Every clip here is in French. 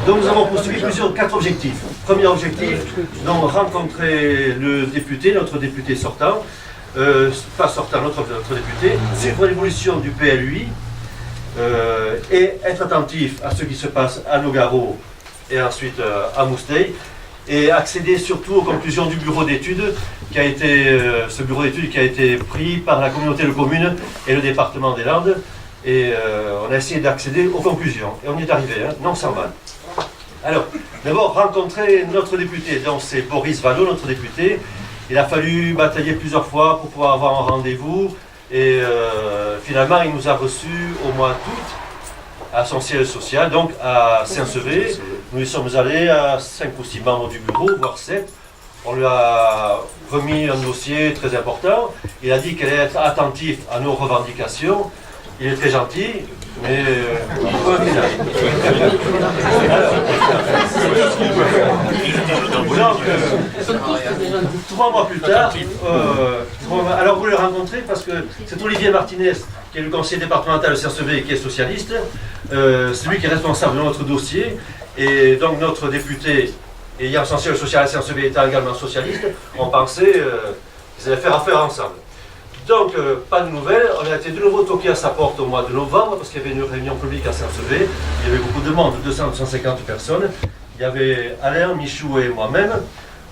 Donc nous avons poursuivi quatre objectifs. Premier objectif, donc rencontrer le député, notre député sortant, pas sortant, notre député, suivre l'évolution du PLUI et être attentif à ce qui se passe à Nogaro et ensuite à Mousteuil, et accéder surtout aux conclusions du bureau d'études ce bureau d'études qui a été pris par la communauté de communes et le département des Landes, et on a essayé d'accéder aux conclusions et on y est arrivé, hein, non sans mal. Alors, d'abord rencontrer notre député, donc c'est Boris Vallaud, notre député. Il a fallu batailler plusieurs fois pour pouvoir avoir un rendez-vous, et finalement il nous a reçus au mois d'août à son siège social, donc à Saint-Sevé. Nous y sommes allés à 5 ou 6 membres du bureau, voire 7. On lui a remis un dossier très important. Il a dit qu'elle allait être attentif à nos revendications. Il est très gentil, mais donc, 3 mois plus tard, alors vous le rencontrez parce que c'est Olivier Martinez, qui est le conseiller départemental de Saint-Sevé et qui est socialiste, celui qui est responsable de notre dossier, et donc notre député, ayant son siège social à Saint-Sevé étant également socialiste, on pensait qu'ils allaient faire affaire ensemble. Donc, pas de nouvelles. On a été de nouveau toqué à sa porte au mois de novembre parce qu'il y avait une réunion publique à Saint-Sevé. Il y avait beaucoup de monde, 200-250 personnes. Il y avait Alain, Michou et moi-même,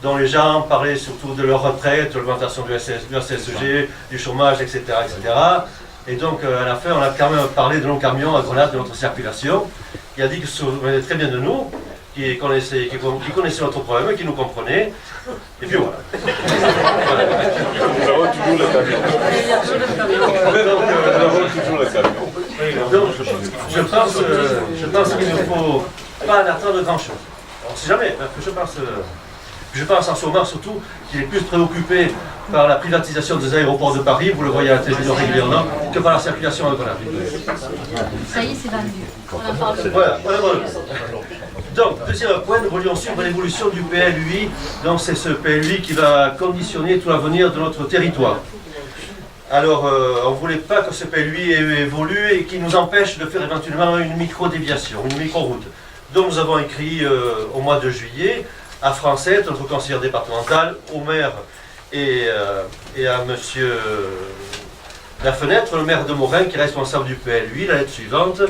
dont les gens parlaient surtout de leur retraite, de l'augmentation du CSG, du chômage, etc., etc. Et donc, à la fin, on a quand même parlé de nos camions à Grenade, de notre circulation. Il a dit qu'il se souvenait très bien de nous, qui connaissait notre problème, qui nous comprenait. Et puis voilà. Nous avons toujours le camion. Nous avons toujours le camion. Donc, je pense qu'il ne faut pas en attendre grand-chose. On ne sait jamais, hein, je pense en ce moment surtout qu'il est plus préoccupé par la privatisation des aéroports de Paris, vous le voyez à la télévision régulièrement, que par la circulation à Grenade. Ça y est, c'est vendu. On en parle. Voilà, donc, deuxième point, nous voulions suivre l'évolution du PLUI. Donc, c'est ce PLUI qui va conditionner tout l'avenir de notre territoire. Alors, on ne voulait pas que ce PLUI évolue et qui nous empêche de faire éventuellement une micro-déviation, une micro-route. Donc, nous avons écrit au mois de juillet à Francette, notre conseillère départementale, au maire et à monsieur Lafenêtre, le maire de Morin, qui est responsable du PLUI, la lettre suivante.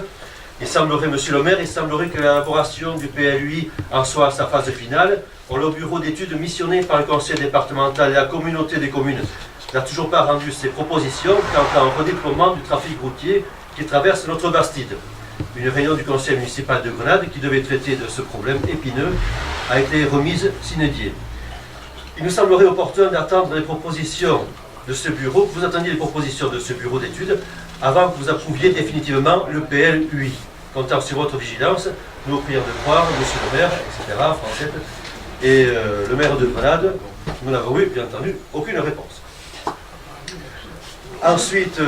Il semblerait, monsieur le maire, il semblerait que l'élaboration du PLUI en soit à sa phase finale. Or, le bureau d'études missionné par le conseil départemental et la communauté des communes n'a toujours pas rendu ses propositions quant à un redéploiement du trafic routier qui traverse notre Bastide. Une réunion du conseil municipal de Grenade qui devait traiter de ce problème épineux a été remise sine die. Il nous semblerait opportun d'attendre les propositions de ce bureau, que vous attendiez les propositions de ce bureau d'études avant que vous approuviez définitivement le PLUI. Comptant sur votre vigilance, nous vous prions de croire, monsieur le maire, etc., Francette, et le maire de Grenade, nous n'avons eu, bien entendu, aucune réponse. Ensuite,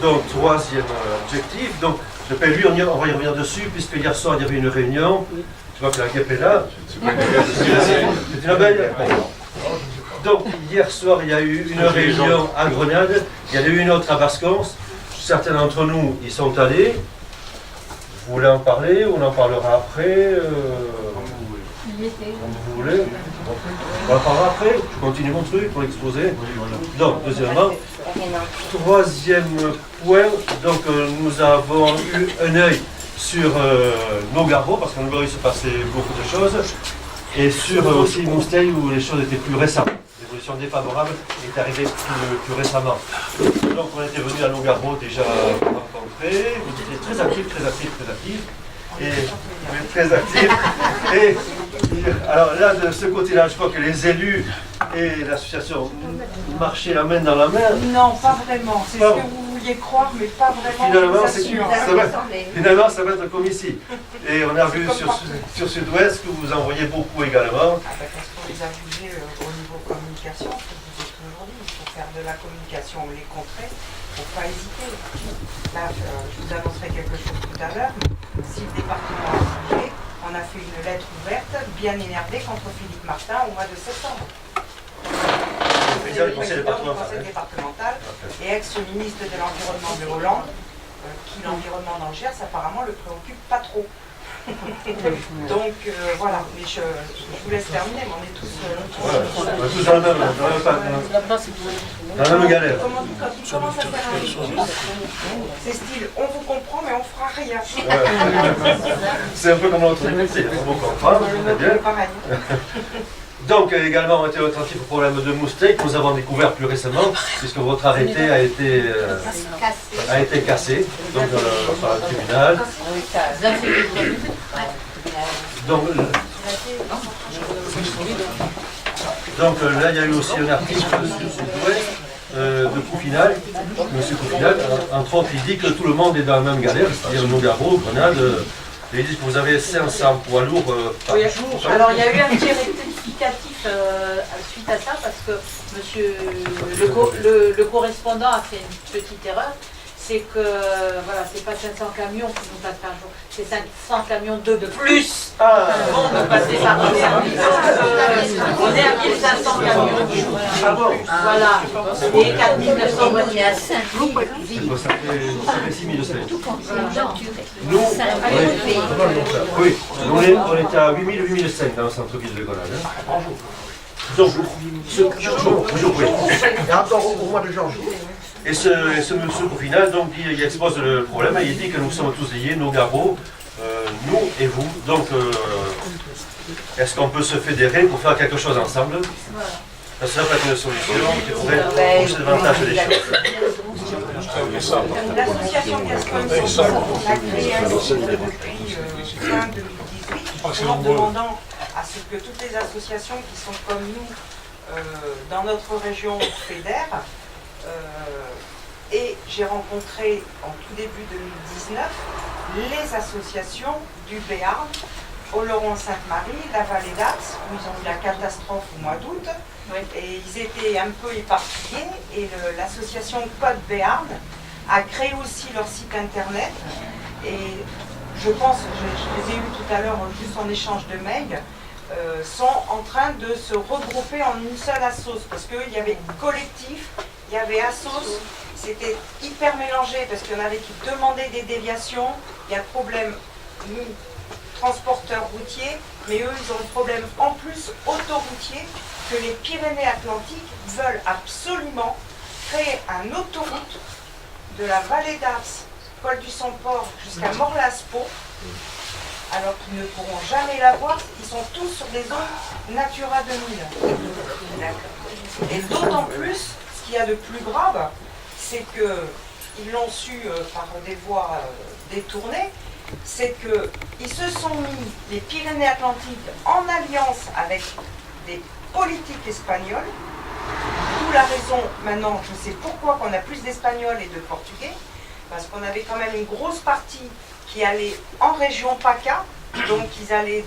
donc, troisième objectif, donc, le PLUI, on va y revenir dessus, puisque hier soir, il y avait une réunion, je vois que la guêpe est là. C'est une abeille. Donc, hier soir, il y a eu une réunion à Grenade, il y en a eu une autre à Bascons. Certains d'entre nous y sont allés. Vous voulez en parler ou on en parlera après Comme vous voulez. On en parlera après. Je continue mon truc pour l'exposer. Donc, deuxièmement. Troisième point, donc nous avons eu un œil sur Nogaro, parce qu'en Nogaro il se passait beaucoup de choses, et sur aussi Mousteuil où les choses étaient plus récentes. L'évolution défavorable est arrivée plus récemment. Donc on était venu à Nogaro déjà rencontrer, vous étiez très actifs. Et alors là, de ce côté-là, je crois que les élus et l'association marchaient la main dans la main. Non, pas vraiment. C'est ce que vous vouliez croire, mais pas vraiment. Finalement, ça va être comme ici. Et on a vu sur Sud-Ouest que vous envoyez beaucoup également. Parce qu'on les a bougés au niveau communication, ce que vous dites aujourd'hui. Il faut faire de la communication, les contrer. Il ne faut pas hésiter. Là, je vous annoncerai quelque chose tout à l'heure. Si le département a bougé, on a fait une lettre ouverte, bien énervée, contre Philippe Martin au mois de septembre. Le président du conseil départemental et ex-ministre de l'Environnement de Hollande, qui l'environnement dans le Gers apparemment le préoccupe pas trop. Donc voilà, mais je vous laisse terminer, mais on est tous... On est tous dans la même galère. Comment on dit, quand il commence à faire un rictus, c'est style, on vous comprend, mais on fera rien. C'est un peu comme l'autre métier, on vous comprend, très bien. Pareil. Donc également on était attentif au problème de moustiques que nous avons découvert plus récemment, puisque votre arrêté a été cassé donc, par le tribunal. Donc là il y a eu aussi un article sur Sud-Ouest de Coupinal, M. Coupinal, entre autres il dit que tout le monde est dans la même galère, c'est-à-dire Nogaro, Grenade. Et ils disent que vous avez 500 poids lourds par jour. Alors il y a eu un petit rectificatif suite à ça parce que monsieur le correspondant a fait une petite erreur. C'est que voilà, c'est pas 500 camions qui nous passent par jour, c'est 500 camions de plus. Bon, nous passer par jour. On est à 1500 camions. Voilà. Et 4900 voitures. Ça fait 6005. Nous, Oui, on était à 8000 ou 8005 dans le centre-ville de Grenade. Donc, oui. Et encore au mois de janvier. Et ce monsieur au final, donc, il expose le problème et il dit que nous sommes tous liés, Nogaro, nous et vous. Donc, est-ce qu'on peut se fédérer pour faire quelque chose ensemble? Ça serait peut-être une solution qui pourrait pousser davantage les choses. L'association Gascogne a créé un site depuis fin 2018 en demandant à ce que toutes les associations qui sont comme nous dans notre région fédèrent. Et j'ai rencontré en tout début 2019 les associations du Béarn, Oloron-Sainte-Marie, la Vallée d'Axe, où ils ont eu la catastrophe au mois d'août. Et ils étaient un peu éparpillés. Et l'association Code Béarn a créé aussi leur site internet. Et je pense, je les ai eus tout à l'heure juste en échange de mails, sont en train de se regrouper en une seule assos. Parce qu'il y avait collectif, il y avait assos, c'était hyper mélangé parce qu'il y en avait qui demandaient des déviations. Il y a le problème, nous, transporteurs routiers, mais eux, ils ont le problème en plus autoroutier que les Pyrénées-Atlantiques veulent absolument créer un autoroute de la vallée d'Ars, Col du Samport jusqu'à Morlaix-Pau, alors qu'ils ne pourront jamais l'avoir, ils sont tous sur des zones Natura 2000. Et d'autant plus, ce qu'il y a de plus grave, c'est qu'ils l'ont su par des voies détournées, c'est qu'ils se sont mis, les Pyrénées-Atlantiques, en alliance avec des politiques espagnoles, d'où la raison, maintenant, je sais pourquoi qu'on a plus d'Espagnols et de Portugais, parce qu'on avait quand même une grosse partie qui allait en région PACA, donc ils allaient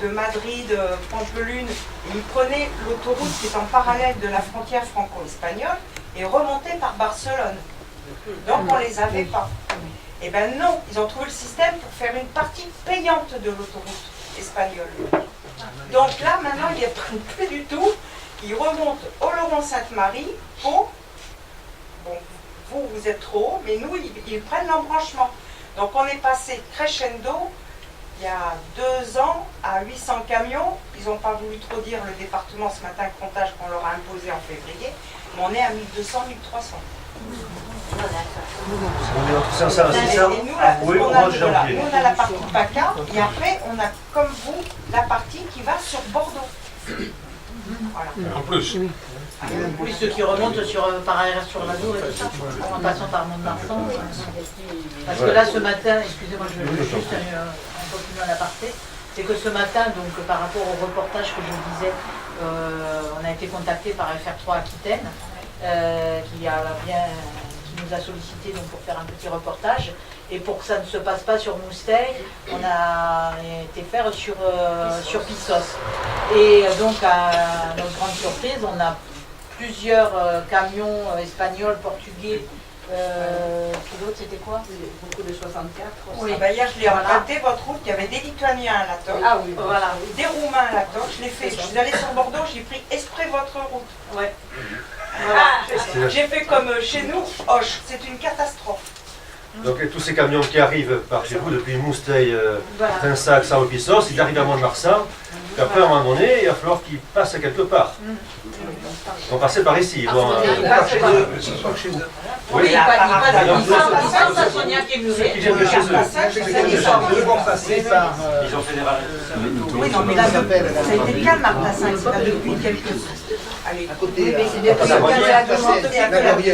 de Madrid, Pampelune, et ils prenaient l'autoroute qui est en parallèle de la frontière franco-espagnole et remontaient par Barcelone. Donc on ne les avait pas. Eh bien non, ils ont trouvé le système pour faire une partie payante de l'autoroute espagnole. Donc là, maintenant, ils ne prennent plus du tout. Ils remontent Oloron-Sainte-Marie, Pau. Bon, vous êtes trop haut, mais nous, ils prennent l'embranchement. Donc on est passé crescendo, il y a 2 ans, à 800 camions. Ils n'ont pas voulu trop dire le département ce matin, le comptage qu'on leur a imposé en février, mais on est à 1200, 1300. On est entre 500 et 600. Et nous, là, Oui, au mois de janvier. nous, on a la partie PACA, et après, on a, comme vous, la partie qui va sur Bordeaux. Voilà. En plus. Oui, ceux qui remontent par ailleurs sur la Dour et tout ça, en passant par Mont-de-Marsan. Parce que là, ce matin, excusez-moi, je vais juste un peu plus loin à l'aparté, c'est que ce matin, donc par rapport au reportage que je disais, on a été contacté par FR3 Aquitaine, qui nous a sollicité donc, pour faire un petit reportage. Et pour que ça ne se passe pas sur Mousteil, on a été faire sur Pissos. Et donc, à notre grande surprise, on a plusieurs camions espagnols, portugais. Puis l'autre, c'était quoi? Beaucoup de 64. Oui. Ah bah hier, je l'ai emprunté, votre route. Il y avait des Lituaniens à la toque. Ah oui, voilà. Des Roumains à la toque. Je l'ai fait. Je suis allée sur Bordeaux, j'ai pris exprès votre route. Ouais. Voilà. J'ai fait comme chez nous, Hoche. C'est une catastrophe. Donc tous ces camions qui arrivent par chez vous depuis Mousteil, Trinsac, Sao-Pissos, ils arrivent à Mont-de-Marsan. Puis après, à un moment donné, il va falloir qu'ils passent quelque part. Ils vont passer par ici. Ils vont, Oui, ils passent à Sonia qui est murée. Ils viennent de chez eux. Ils vont passer par. Ils ont fédéral. Oui, non, mais là, ça a été calme, Martassin, c'est pas depuis quelques... Allez, À côté. Oui, mais c'est depuis la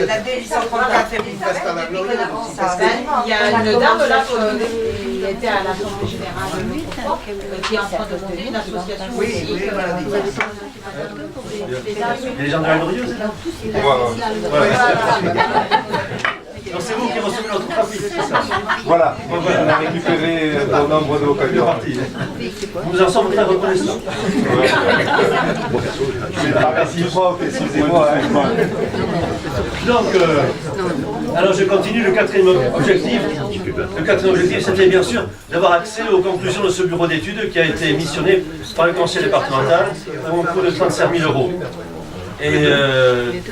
la délice en café, Il y a une dame là qui était à l'Assemblée Générale qui est en train de monter une association Oui, aussi. oui, voilà. Il y a les gens de la Glorieuse, c'est ça? Donc c'est vous qui recevez notre trafic, c'est ça? Voilà, on a récupéré un nombre de camions. Nous en sommes très reconnaissants. C'est pas réciproque, excusez-moi. Donc, alors je continue le quatrième objectif. Le quatrième objectif, c'était bien sûr d'avoir accès aux conclusions de ce bureau d'études qui a été missionné par le conseil départemental au coût de 35 000 €. Et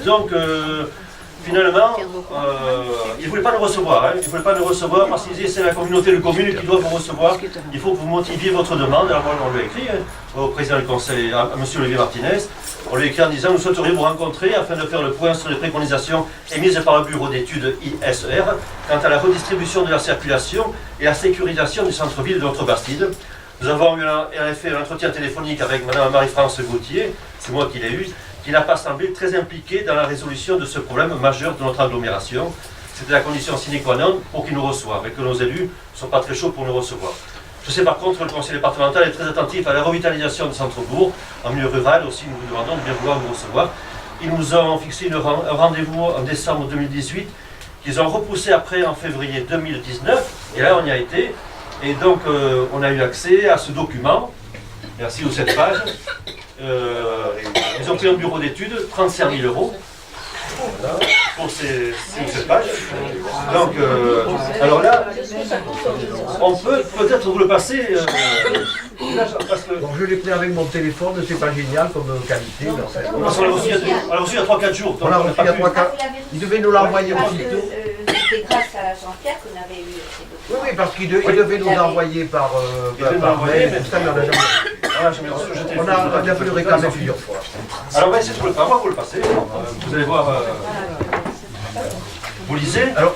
donc, finalement, ils ne voulaient pas nous recevoir. Hein. Ils ne voulaient pas nous recevoir parce qu'ils disaient c'est la communauté de communes qui doit vous recevoir. Il faut que vous motiviez votre demande. Alors moi, on lui a écrit au président du conseil, à M. Olivier Martinez. On lui a écrit en disant nous souhaiterions vous rencontrer afin de faire le point sur les préconisations émises par le bureau d'études ISER quant à la redistribution de la circulation et la sécurisation du centre-ville de notre Bastide. Nous avons eu en effet un entretien téléphonique avec Mme Marie-France Gauthier, c'est moi qui l'ai eu, qui n'a pas semblé très impliquée dans la résolution de ce problème majeur de notre agglomération. C'était la condition sine qua non pour qu'ils nous reçoivent et que nos élus ne sont pas très chauds pour nous recevoir. Je sais par contre que le conseil départemental est très attentif à la revitalisation du centre-bourg, en milieu rural aussi, nous vous demandons de bien vouloir nous recevoir. Ils nous ont fixé un rendez-vous en décembre 2018, qu'ils ont repoussé après en février 2019, et là on y a été, et donc on a eu accès à ce document, merci aux 7 pages. Ils ont pris un bureau d'études, 35 000 €. Voilà, pour ces 7 pages. Donc, alors là, on peut peut-être vous le passer. Parce que, Donc je l'ai pris avec mon téléphone, c'est pas génial comme qualité. Mais en fait, parce qu'on l'a reçu il y a 3-4 jours. on l'a reçu il y a 3-4. Il devait nous l'envoyer Parce aussitôt. que c'était grâce à Jean-Pierre qu'on avait eu ces documents. Oui, oui, parce qu'il devait nous l'envoyer par mail, tout ça, mais on n'a jamais reçu. Voilà, je m'ai reçu, j'étais- On a fallu réclamer plusieurs fois. Alors on va essayer de vous le faire, on va vous le passer. Vous allez voir. Vous lisez. Alors,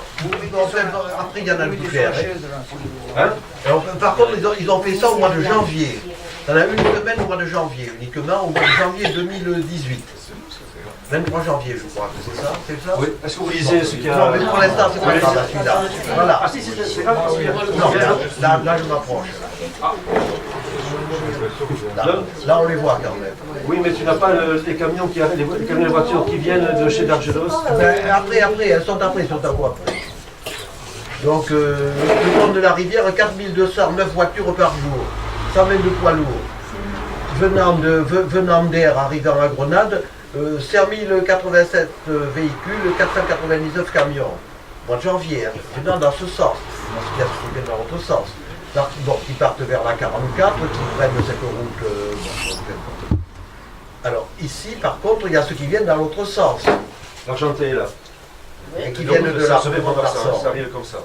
après il y en a le clair. Hein? Alors, par contre, ils ont fait ça au mois de janvier. Il y en a une semaine au mois de janvier, uniquement au mois de janvier 2018. 23 janvier, je crois, c'est ça? C'est ça? Oui. Est-ce que vous lisez ce qu'il y a? Non, mais pour l'instant, c'est pas grave, celui-là. Voilà. Ah si, c'est grave parce qu'il y a- Non, là, je m'approche. Là, on les voit quand même. Oui, mais tu n'as pas les camions qui arrivent, les camions et voitures qui viennent de chez Dargelos. Ben, après, elles sont après, elles sont à quoi après. Donc, le pont de la rivière, 4209 voitures par jour, 122 poids lourds. Venant d'Air, arrivant à Grenade, 5087 véhicules, 499 camions. Mois de janvier, hein, venant dans ce sens, parce qu'il y a ceux qui viennent dans l'autre sens. Donc, qui partent vers la 44, qui prennent cette route. Alors, ici, par contre, il y a ceux qui viennent dans l'autre sens, L'Argenté est là. et qui viennent de la ça fait route comme ça, d'Arsan. ça arrive comme ça.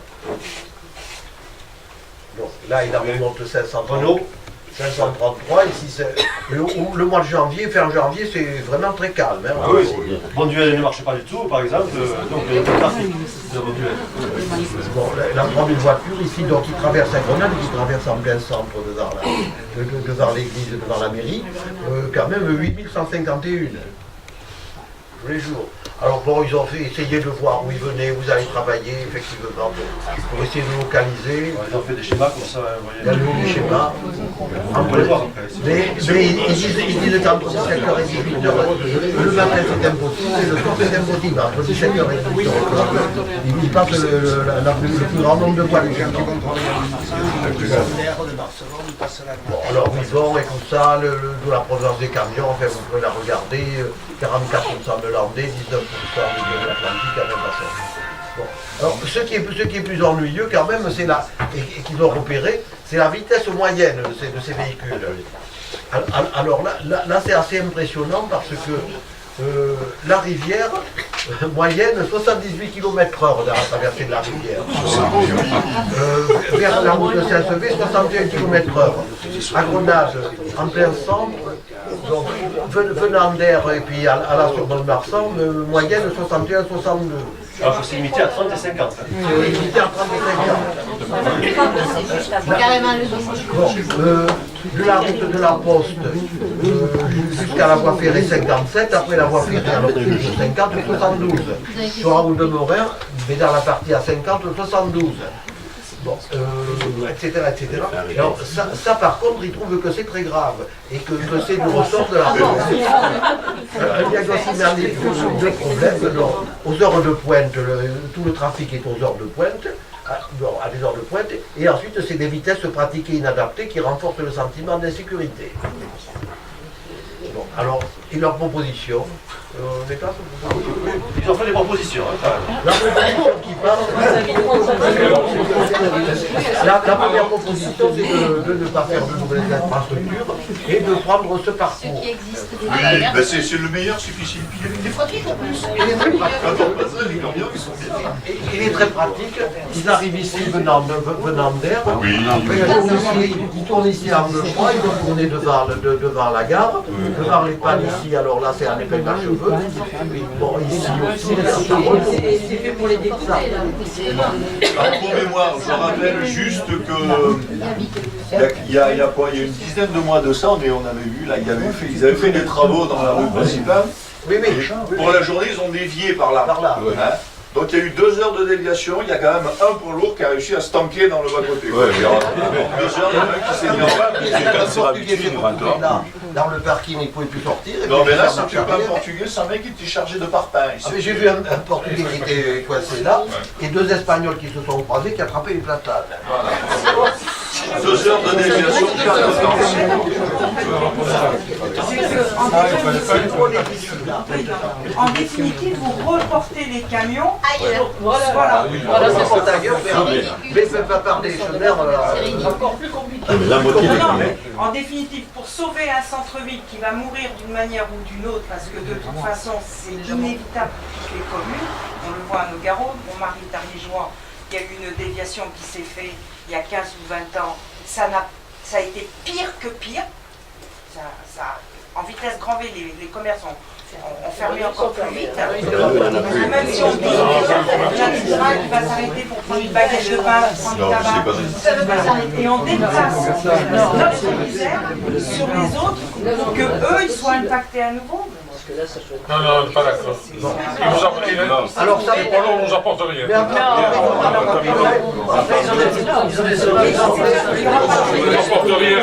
Donc, là, il en remonte 533. Renault. 533, ici, le mois de janvier, fin janvier, c'est vraiment très calme. Hein, Ah oui, Bonduel ne marche pas du tout, par exemple, donc il y a le trafic de Bonduel. Bon, la grande voiture ici, donc qui traverse la Grenade, qui traverse en plein centre devant l'église, devant la mairie, quand même 8151 tous les jours. Alors bon, ils ont essayé de voir où ils venaient, où ils allaient travailler, effectivement, pour essayer de localiser. Ils ont fait des schémas comme ça, vous Il y a voyez. le schéma. On peut les voir après. Mais ils disent entre 17h et 18h, le matin c'est impossible, et le soir c'est impossible. Entre 17h et 18h, ils passent le plus grand nombre de fois les gens. Bon, alors ils vont et comme ça, de la provenance des camions, enfin vous pouvez la regarder, 44% de Landais, 19% de l'Atlantique à 20%. Bon. Alors ce qui est plus ennuyeux quand même, c'est et qu'ils ont repéré, c'est la vitesse moyenne de ces véhicules. Alors là c'est assez impressionnant parce que la rivière, moyenne 78 km/h dans la traversée de la rivière. Vers la route de Saint-Sevé, 61 km/h. À Grenade, en plein centre, donc venant d'Air et puis à la sur Mont-de-Marsan, moyenne 61-62. Alors c'est limité à 30 et 50. C'est limité à 30 et 50. Carrément le dos. Bon, de la route de la Poste jusqu'à la voie ferrée 57, après la voie ferrée à l'optique de 50, 72. Sur la route de Morin, mais dans la partie à 50, 72. Bon, etc., etc. Alors, ça, par contre, ils trouvent que c'est très grave et que c'est du ressort de la un diagnostic de problème. Donc, aux heures de pointe, tout le trafic est aux heures de pointe, à des heures de pointe, et ensuite, c'est des vitesses pratiquées inadaptées qui renforcent le sentiment d'insécurité. Bon, alors, et leur proposition, on n'est pas sur proposition. Ils ont fait des propositions, hein, quand même. La proposition qui parle, la première proposition, c'est de ne pas faire de nouvelles infrastructures et de prendre ce parcours. Oui, ben c'est le meilleur, c'est qu'il y a des pratiques en plus. Il est très pratique. Les camions, ils sont bien. Il est très pratique. Ils arrivent ici venant d'air. Oui. Ils tournent ici à angle droit, ils vont tourner devant la gare. Devant les pannes ici, alors là, c'est un épingle à cheveux. Bon, ici aussi, C'est fait pour les découper, là. Alors, pour mémoire, je rappelle juste que il y a une dizaine de mois de ça, mais on avait vu, là, ils avaient fait des travaux dans la rue principale. oui, oui. Et pour la journée, ils ont dévié par là. Par là. Hein. Donc il y a eu 2 heures de déviation, il y a quand même un poids lourd qui a réussi à se tanker dans le bas-côté. Ouais, 2 heures, il y en a un qui s'est mis en bas. Dans le parking, il ne pouvait plus sortir. Non, mais là, si tu parles portugais, c'est un mec qui était chargé de parpaing. J'ai vu un Portugais qui était coincé là, et 2 Espagnols qui se sont croisés, qui attrapaient les platanes. Voilà. 2 heures de déviation, 4 En définitive, vous reportez les camions. Voilà. Mais ça va par des chemins Encore plus compliqué. En définitive, pour sauver un centre-ville qui va mourir d'une manière ou d'une autre, parce que de toute façon, c'est inévitable pour toutes les communes. On le voit à Nogaro, mon mari est ariégeois, il y a eu une déviation qui s'est faite il y a 15 ou 20 ans. Ça a été pire que pire. En vitesse grand V, les commerces ont fermé encore plus vite. Même si on dit qu'il y a un train qui va s'arrêter pour prendre une baguette de pain, pour prendre du tabac, ça ne veut pas s'arrêter. Et on déplace notre misère sur les autres pour qu'eux, ils soient impactés à nouveau. Non, pas d'accord. Alors ça, on nous apporte rien. mais après, Ils ont des solutions. On nous apporte rien.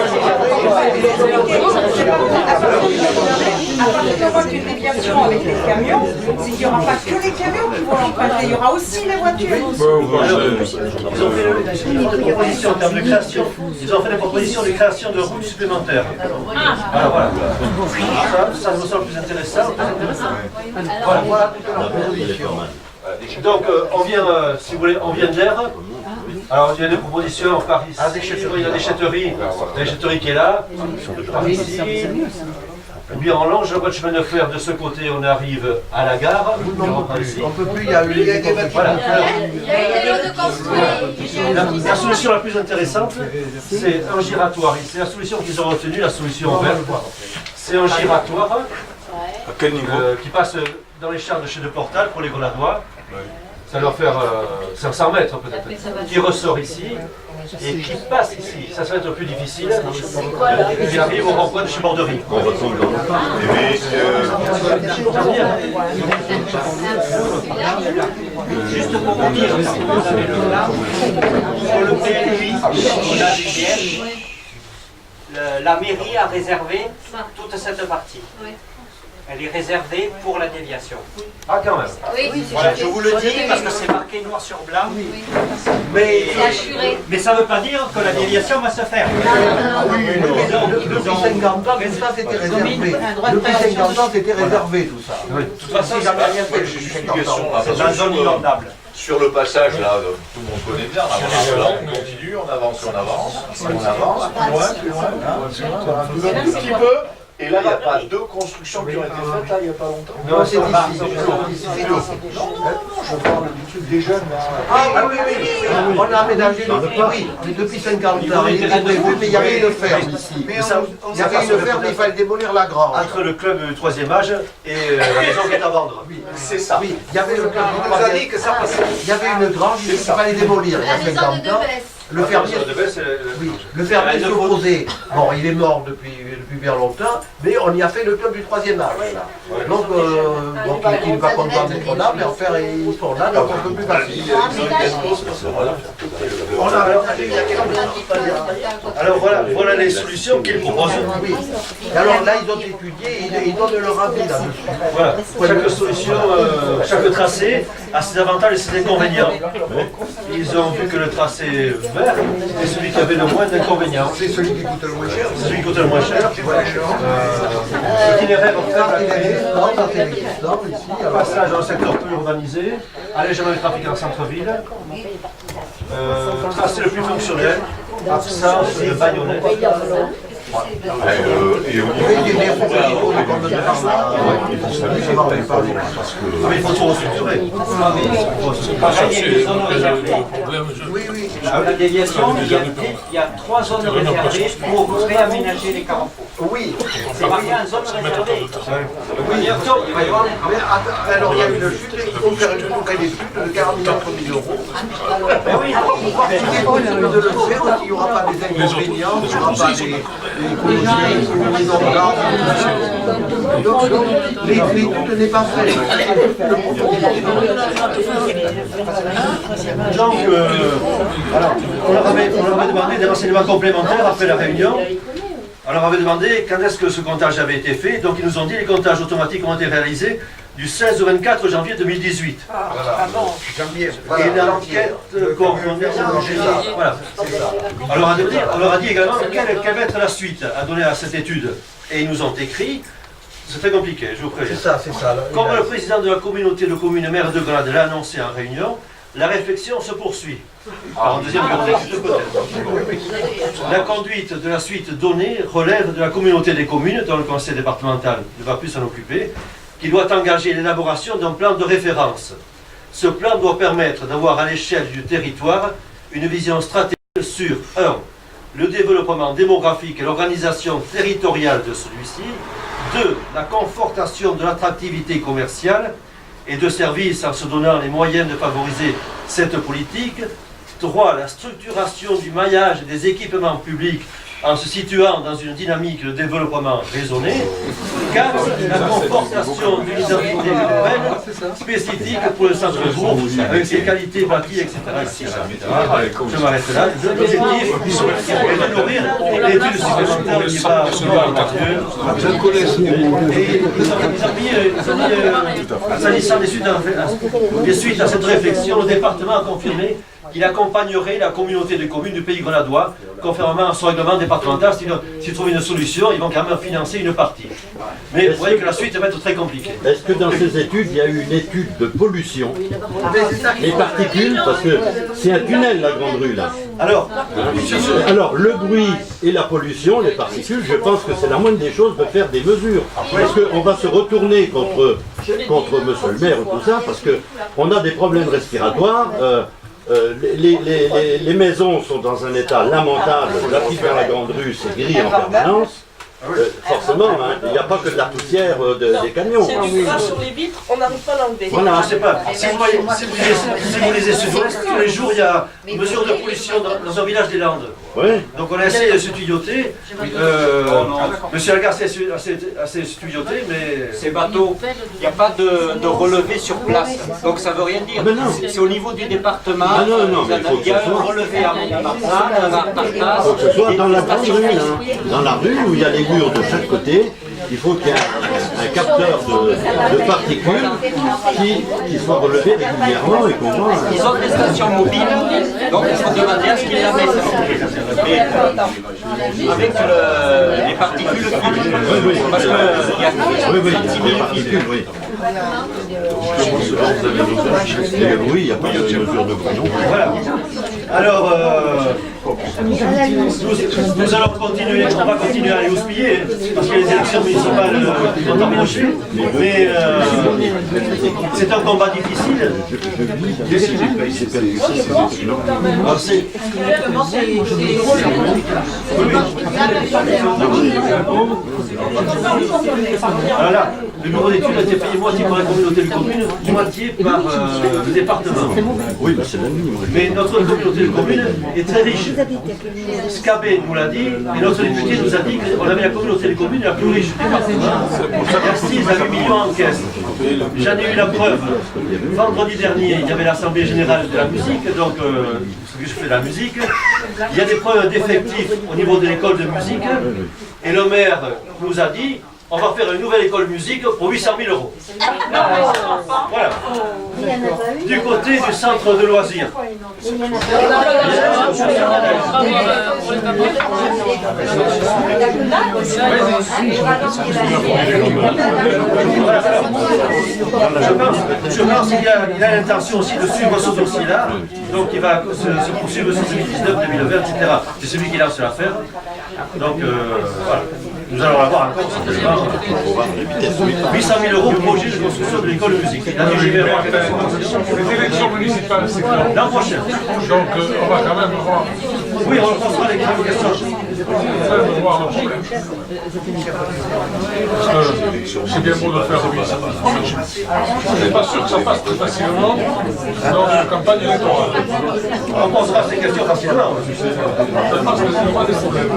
À partir du moment d'une déviation avec les camions, c'est qu'il n'y aura pas que les camions qui vont l'emprunter, il y aura aussi les voitures. Ils ont fait des propositions en termes de création. Ils ont fait des propositions de création de routes supplémentaires. Alors voilà. Ça me semble plus intéressant. Voilà toute la proposition. Donc on vient, si vous voulez, on vient d'air. Alors il y a des propositions par ici. Il y a des déchetteries. La déchetterie qui est là. Par ici. Et puis on longe le chemin de fer de ce côté, on arrive à la gare. on peut plus, il y a eu des Voilà. Voilà. La solution la plus intéressante, c'est un giratoire. C'est la solution qu'ils ont retenue, la solution verte. C'est un giratoire À quel niveau qui passe dans les champs de chez de Portal pour les Grenadois. Ça doit faire 500 mètres peut-être. Qui ressort ici et qui passe ici. Ça va être plus difficile. Et qui arrive au rond-point de chez Borderie. Juste pour vous dire, sur le PLUI, on a des bières. La mairie a réservé toute cette partie. Elle est réservée pour la déviation. Ah quand même. Voilà, je vous le dis parce que c'est marqué noir sur blanc. Mais ça ne veut pas dire que la déviation va se faire. Depuis 50 ans, tout ça c'était réservé. Depuis 50 ans, c'était réservé tout ça. Oui. De toute façon, j'ai juste une question là. C'est la zone inondable. Sur le passage là, tout le monde connaît bien, on continue, on avance, plus loin, un petit peu. Et là, il n'y a pas deux constructions qui ont été faites là, il n'y a pas longtemps. Non, c'est pas. ici. Non, je parle du truc des jeunes. Ah oui, on a aménagé oui, mais depuis 50 ans, il était prévu, mais il y avait une ferme ici. Il y avait une ferme, il fallait démolir la grange. Entre le club du 3e âge et la maison qui est à vendre. C'est ça. Oui, il y avait le club du On nous a 3e. dit que ça passait. Il y avait une grange qu'il fallait démolir il y a 50 ans. Le fermier, oui, le fermier s'opposait. Bon, il est mort depuis bien longtemps, mais on y a fait le club du 3e âge. Là. Donc, il n'est pas content d'être là, mais enfin, ils sont là, donc on ne peut plus passer. On a aménagé il y a quelques temps. Alors voilà les solutions qu'ils proposent. Oui. Et alors là, ils ont étudié, ils donnent leur avis là-dessus. Voilà, chaque solution, chaque tracé a ses avantages et ses inconvénients. Ils ont vu que le tracé vert était celui qui avait le moins d'inconvénients. C'est celui qui coûte le moins cher. C'est celui qui coûte le moins cher. L'itinéraire en fait, passage dans un secteur peu urbanisé, allègement du trafic en centre-ville, tracé le plus fonctionnel, absence de baïonnettes. Et au Mais il faut tout restructurer. La déviation, il y a 3 zones réservées pour réaménager les carrefours. Oui. C'est pas bien une zone réservée. Oui, il va y avoir alors il y a une chute, il faut faire une nouvelle étude de 44 000 €. Mais oui, Il est possible de le faire parce qu'il n'y aura pas des inconvénients, il n'y aura pas des organes. Donc l'étude n'est pas faite. Donc, alors, on leur avait demandé des renseignements complémentaires après la réunion. On leur avait demandé quand est-ce que ce comptage avait été fait. Donc ils nous ont dit que les comptages automatiques ont été réalisés du 16 au 24 janvier 2018. Janvier. Et l'enquête coordonnée, voilà. On leur a dit également quelle va être la suite à donner à cette étude. Et ils nous ont écrit, c'est très compliqué, je vous préviens. C'est ça. Comme le président de la communauté de communes maire de Grade l'a annoncé en réunion, la réflexion se poursuit. En deuxième bureau d'études peut-être. La conduite de la suite donnée relève de la communauté des communes, dont le conseil départemental ne va plus s'en occuper, qui doit engager l'élaboration d'un plan de référence. Ce plan doit permettre d'avoir à l'échelle du territoire une vision stratégique sur 1. Le développement démographique et l'organisation territoriale de celui-ci. 2. La confortation de l'attractivité commerciale et de services en se donnant les moyens de favoriser cette politique. 3. La structuration du maillage des équipements publics en se situant dans une dynamique de développement raisonné. 4. La confortation d'une identité urbaine spécifique pour le centre-bourg, avec ses qualités bâties, etc. Je m'arrête là. L'objectif est de nourrir l'étude supplémentaire qui va et ils ont mis, s'agissant des suites à cette réflexion, le département a confirmé qu'il accompagnerait la communauté de communes du Pays Grenadiois, conformément à son règlement départemental. S'ils trouvent une solution, ils vont quand même financer une partie. Mais vous voyez que la suite va être très compliquée. Est-ce que dans ces études, il y a eu une étude de pollution, les particules, parce que c'est un tunnel, la Grande Rue, là. Alors, le bruit et la pollution, les particules, je pense que c'est la moindre des choses de faire des mesures. Parce qu'on va se retourner contre monsieur le maire ou tout ça, parce qu'on a des problèmes respiratoires. Les maisons sont dans un état lamentable. La petite vers la Grande Rue, c'est gris en permanence. Forcément, hein, il n'y a pas que de la poussière des camions. C'est du gras sur les vitres, on n'arrive pas à l'enlever. Voilà, je ne sais pas. Si vous lisez Sud-Ouest, tous les jours il y a une mesure de pollution dans un village des Landes. Oui. Donc on a essayé de se tuyauter. Monsieur Algar assez tuyauté, mais... Ces bateaux, il n'y a pas de relevé sur place. Donc ça ne veut rien dire. C'est au niveau du département. Ah non, mais il y a un relevé à Montmartin, un marpartage. Il faut que ce soit dans la grande rue, hein. Dans la rue où il y a les murs de chaque côté. Il faut qu'il y ait un capteur de particules qui soit relevé régulièrement et qu'on voit. Ils ont des stations mobiles, donc il faut demander à ce qu'ils la mettent. Mais avec les particules fines. Oui. Parce qu'il y a des particules, oui. Oui, il n'y a pas de mesure de bruit. Voilà. Alors, Nous allons continuer, on va continuer à aller houspiller, parce que les élections municipales vont approcher, mais c'est un combat difficile. Alors là, le bureau d'études a été payé moitié par la communauté de communes, moitié par le département. Oui, c'est la nuit. Mais notre communauté de communes est très riche. Scabé nous l'a dit, et notre député nous a dit qu'on avait la communauté de communes la plus riche du département. Assise à 8 millions en caisse. J'en ai eu la preuve. Vendredi dernier, il y avait l'Assemblée Générale de la musique, donc je fais de la musique. Il y a des preuves d'effectifs au niveau de l'école de musique, et le maire nous a dit on va faire une nouvelle école de musique pour 800 000 €. Voilà. Du côté du centre de loisirs. Je pense qu'il a l'intention aussi de suivre ce dossier-là, donc il va se poursuivre sur 2019, 2020, etc. C'est celui qui lance l'affaire. Donc voilà. Nous allons avoir encore certainement 800 000 € pour projet de construction de l'école de musique. Les élections municipales, c'est quoi? L'an prochain. Donc on va quand même voir. Oui, on posera les questions. On va voir le problème. C'est bien beau de faire oui. Je suis pas sûr que ça passe très facilement dans une campagne électorale. On posera ces questions facilement. Parce que c'est pas des problèmes.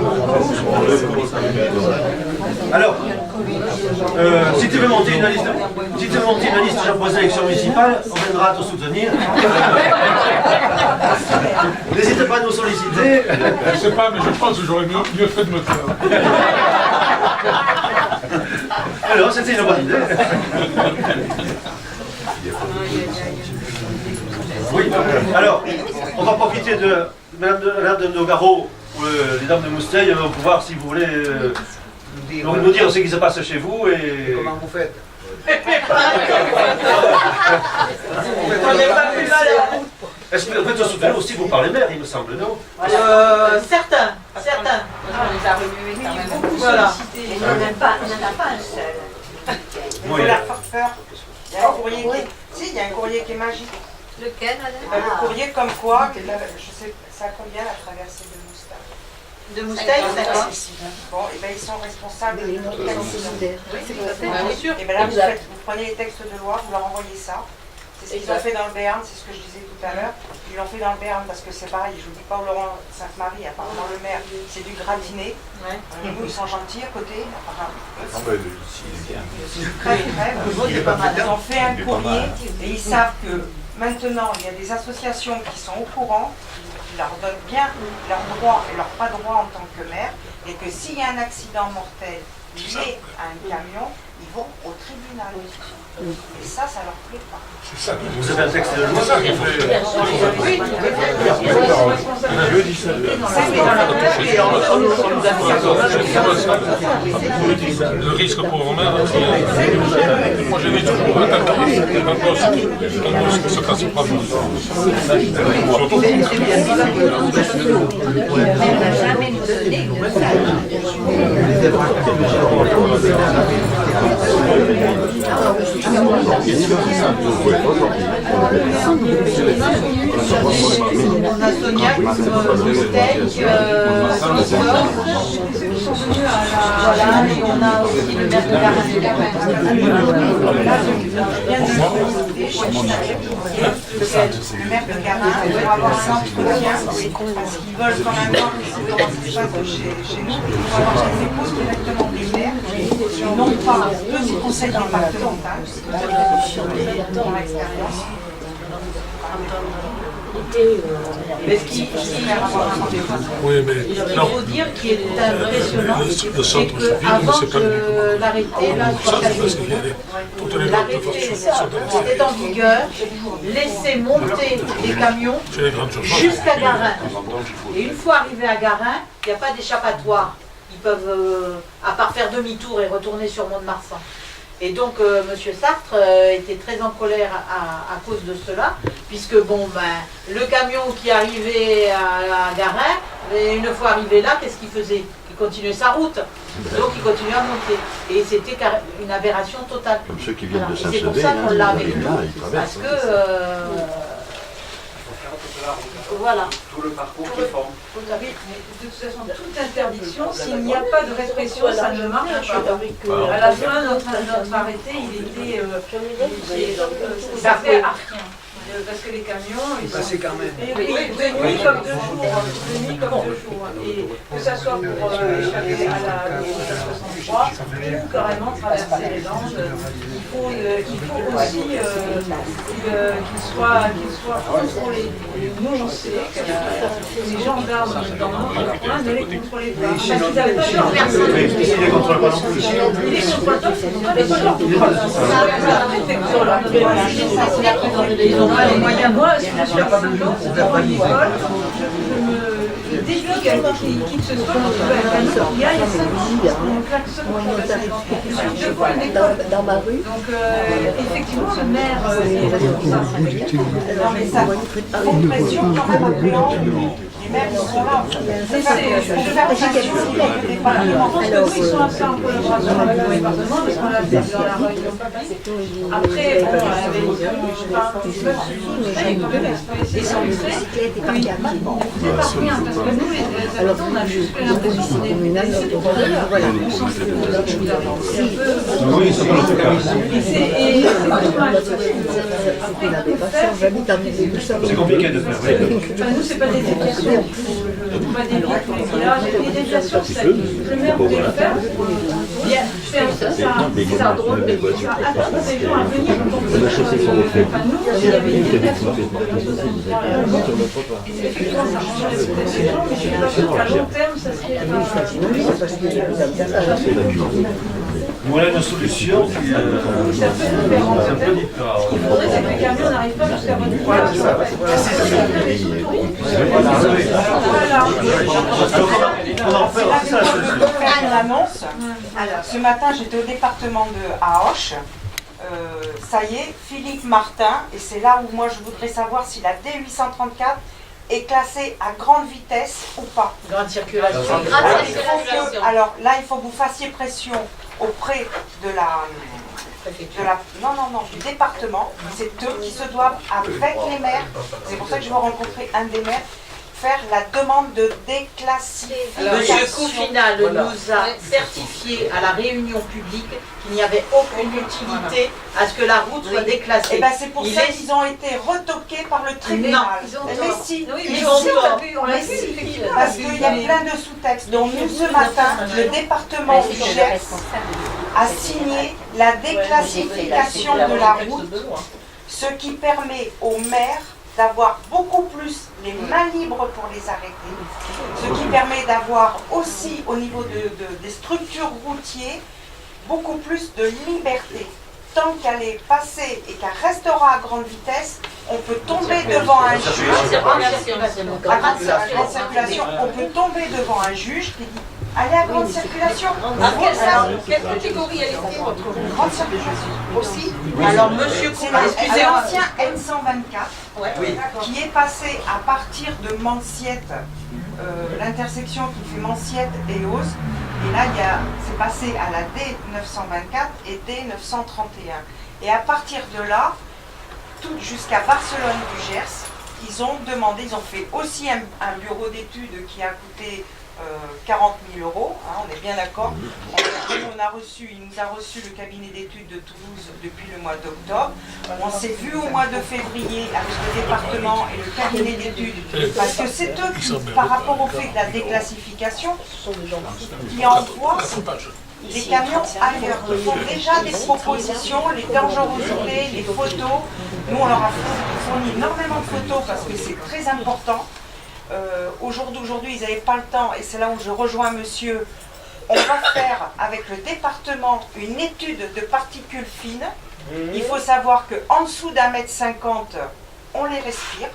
Alors, si tu veux monter une liste, pour les élections municipales, on viendra te soutenir. N'hésite pas à nous solliciter. Je sais pas, mais je pense que j'aurais mieux fait de me faire. Alors, c'était une bonne idée. Oui, alors, on va profiter de Madame de Nogaro ou les dames de Mousteil pour pouvoir, si vous voulez, nous dire ce qui se passe chez vous et... Comment vous faites? Est-ce que vous êtes soutenu aussi vous par les maires, il me semble, non? Certains. On les a remués quand même. Voilà. Mais il n'y en a pas un seul. Il faut leur faire peur. Il y a un courrier il y a un courrier qui est magique. Lequel, Le courrier comme quoi, je sais, ça combien la traversée de Moustache? De Moustache, d'accord. Bon, et bien ils sont responsables de notre Oui, sûr. Et bien là, vous prenez les textes de loi, vous leur envoyez ça. C'est ce qu'ils ont fait dans le Béarn, c'est ce que je disais tout à l'heure. Ils l'ont fait dans le Béarn parce que c'est pareil, je vous dis pas Laurent Sainte-Marie, apparemment le maire, c'est du gratiné. Nous, ils sont gentils à côté, apparemment. Ils ont fait un courrier et ils savent que maintenant, il y a des associations qui sont au courant, qui leur donnent bien leurs droits et leurs pas droits en tant que maire, et que s'il y a un accident mortel lié à un camion, ils vont au tribunal. Et ça leur plaît pas. Vous avez un texte de loi qui fait... Oui, Le risque pour eux-mêmes, moi je dis toujours, ce qui se passe pas mal. Surtout On n'a jamais nous donné une salle. On a Sonia, Mousteil, voilà, et on a aussi le maire de le maire de Garin, pour avoir un entretien, parce qu'ils veulent quand même voir comment ça se passe chez nous, pour avoir des écoutes directement des maires, et non pas le conseil départemental, par expérience. Mais ce qui oui, mais il faut dire qu'il est impressionnant, c'est qu'avant que l'arrêté, là, l'arrêté était en vigueur, laissait monter les camions jusqu'à Garin. Et une fois arrivés à Garin, il n'y a pas d'échappatoire. Ils peuvent, à part faire demi-tour et retourner sur Mont-de-Marsan. Et donc, M. Sartre était très en colère à cause de cela, puisque bon, ben, le camion qui arrivait à Garin Et une fois arrivé là, qu'est-ce qu'il faisait? Il continuait sa route. Donc il continuait à monter. Et c'était une aberration totale. Comme ceux qui viennent de Et c'est pour Saint-Sevé, ça qu'on l'a avec là, nous. ils Parce traversent. que, voilà. Tout le parcours qui forme. Oui, mais de toute façon, toute interdiction, s'il n'y a pas de répression, ça ne marche pas. À la fin, notre arrêté, il était servait à rien. Parce que les camions, ils sont quand même. de nuit comme de jour. De nuit comme de jour. Et que ça soit pour échapper à la 63 ou carrément traverser les Landes, il faut aussi qu'il soit contrôlé. Nous, on sait que les gendarmes dans notre coin ne les contrôlaient pas. Parce qu'ils n'avaient pas peur personne. Mais ici, il les contrôle pas non plus. Il les contrôle pas, c'est pas les gens. Les moyens, moi, si je suis à 50 ans, dans une école, je défie qui que ce soit, quand tu vas à l'école, il y a 5 ans, on klaxonne pour la 50. Je suis devant une école. Dans ma rue. Donc, effectivement, le maire est responsable. Non, mais ça, Compression, quand même, appréhende. Les maires sont là. C'est faire pression sur le département. Je pense que oui, ils sont assez en collaboration avec le département, parce qu'on l'a fait dans la réunion publique. Après, bon, avec ils peuvent se soustrait quand même exploiter sans excès. Oui, c'est pas rien, parce que nous, les habitants, on a juste l'impression qu'on est des voleurs. On s'en fout. Oui, c'est pas notre cas ici. Et c'est pas C'est compliqué de faire. Enfin, nous, c'est pas des déviations. Je ne pas des villages, tous les villages, des déviations, le maire voulait le faire. Bien, ça drôle, mais ça attire des gens à venir. Enfin, nous, s'il y avait une déviation, effectivement, ça changerait peut-être les gens, mais je suis pas sûre qu'à long terme, ça serait Voilà une solution qui est un peu différente. Il faudrait que les camions n'arrivent pas jusqu'à votre point. On en fait ça. Faire une annonce. Alors, ce matin, j'étais au département de Haoche. Ça y est, Philippe Martin, et c'est là où moi je voudrais savoir si la D834 est classée à grande vitesse ou pas. Grande circulation. Alors là, il faut que vous fassiez pression auprès de du département. C'est eux qui se doivent, avec les maires, c'est pour ça que je veux rencontrer un des maires, faire la demande de déclassification. Monsieur Coufinal nous a certifié à la réunion publique qu'il n'y avait aucune utilité à ce que la route soit déclassée. Et ben c'est pour ça qu'ils ont été retoqués par le tribunal. Mais si, parce qu'il y a plein de sous-textes. Donc nous, ce matin, le département du Gers a signé la déclassification de la route, ce qui permet aux maires d'avoir beaucoup plus les mains libres pour les arrêter, ce qui permet d'avoir aussi au niveau des structures routières beaucoup plus de liberté. Tant qu'elle est passée et qu'elle restera à grande vitesse, on peut tomber devant un juge, à grande circulation, on peut tomber devant un juge qui dit allez à grande circulation. Quelle catégorie elle était votre Grande circulation aussi. Alors monsieur Coufinal, C'est l'ancien N124 qui est passé à partir de Manciette, l'intersection qui fait Manciette et Eauze. Et là, c'est passé à la D924 et D931. Et à partir de là, tout jusqu'à Barcelone du Gers, ils ont demandé, ils ont fait aussi un bureau d'études qui a coûté 40 000 €, hein, on est bien d'accord. Il nous a reçu le cabinet d'études de Toulouse depuis le mois d'octobre. On s'est vu au mois de février avec le département et le cabinet d'études, parce que c'est eux qui, par rapport au fait de la déclassification, qui envoient les camions ailleurs. Ils font déjà des propositions, les dangerosités, les photos. Nous, on leur a fourni énormément de photos parce que c'est très important. Au jour d'aujourd'hui, ils n'avaient pas le temps, et c'est là où je rejoins monsieur. On va faire avec le département une étude de particules fines. Il faut savoir qu'en dessous d'1,50 m, on les respire.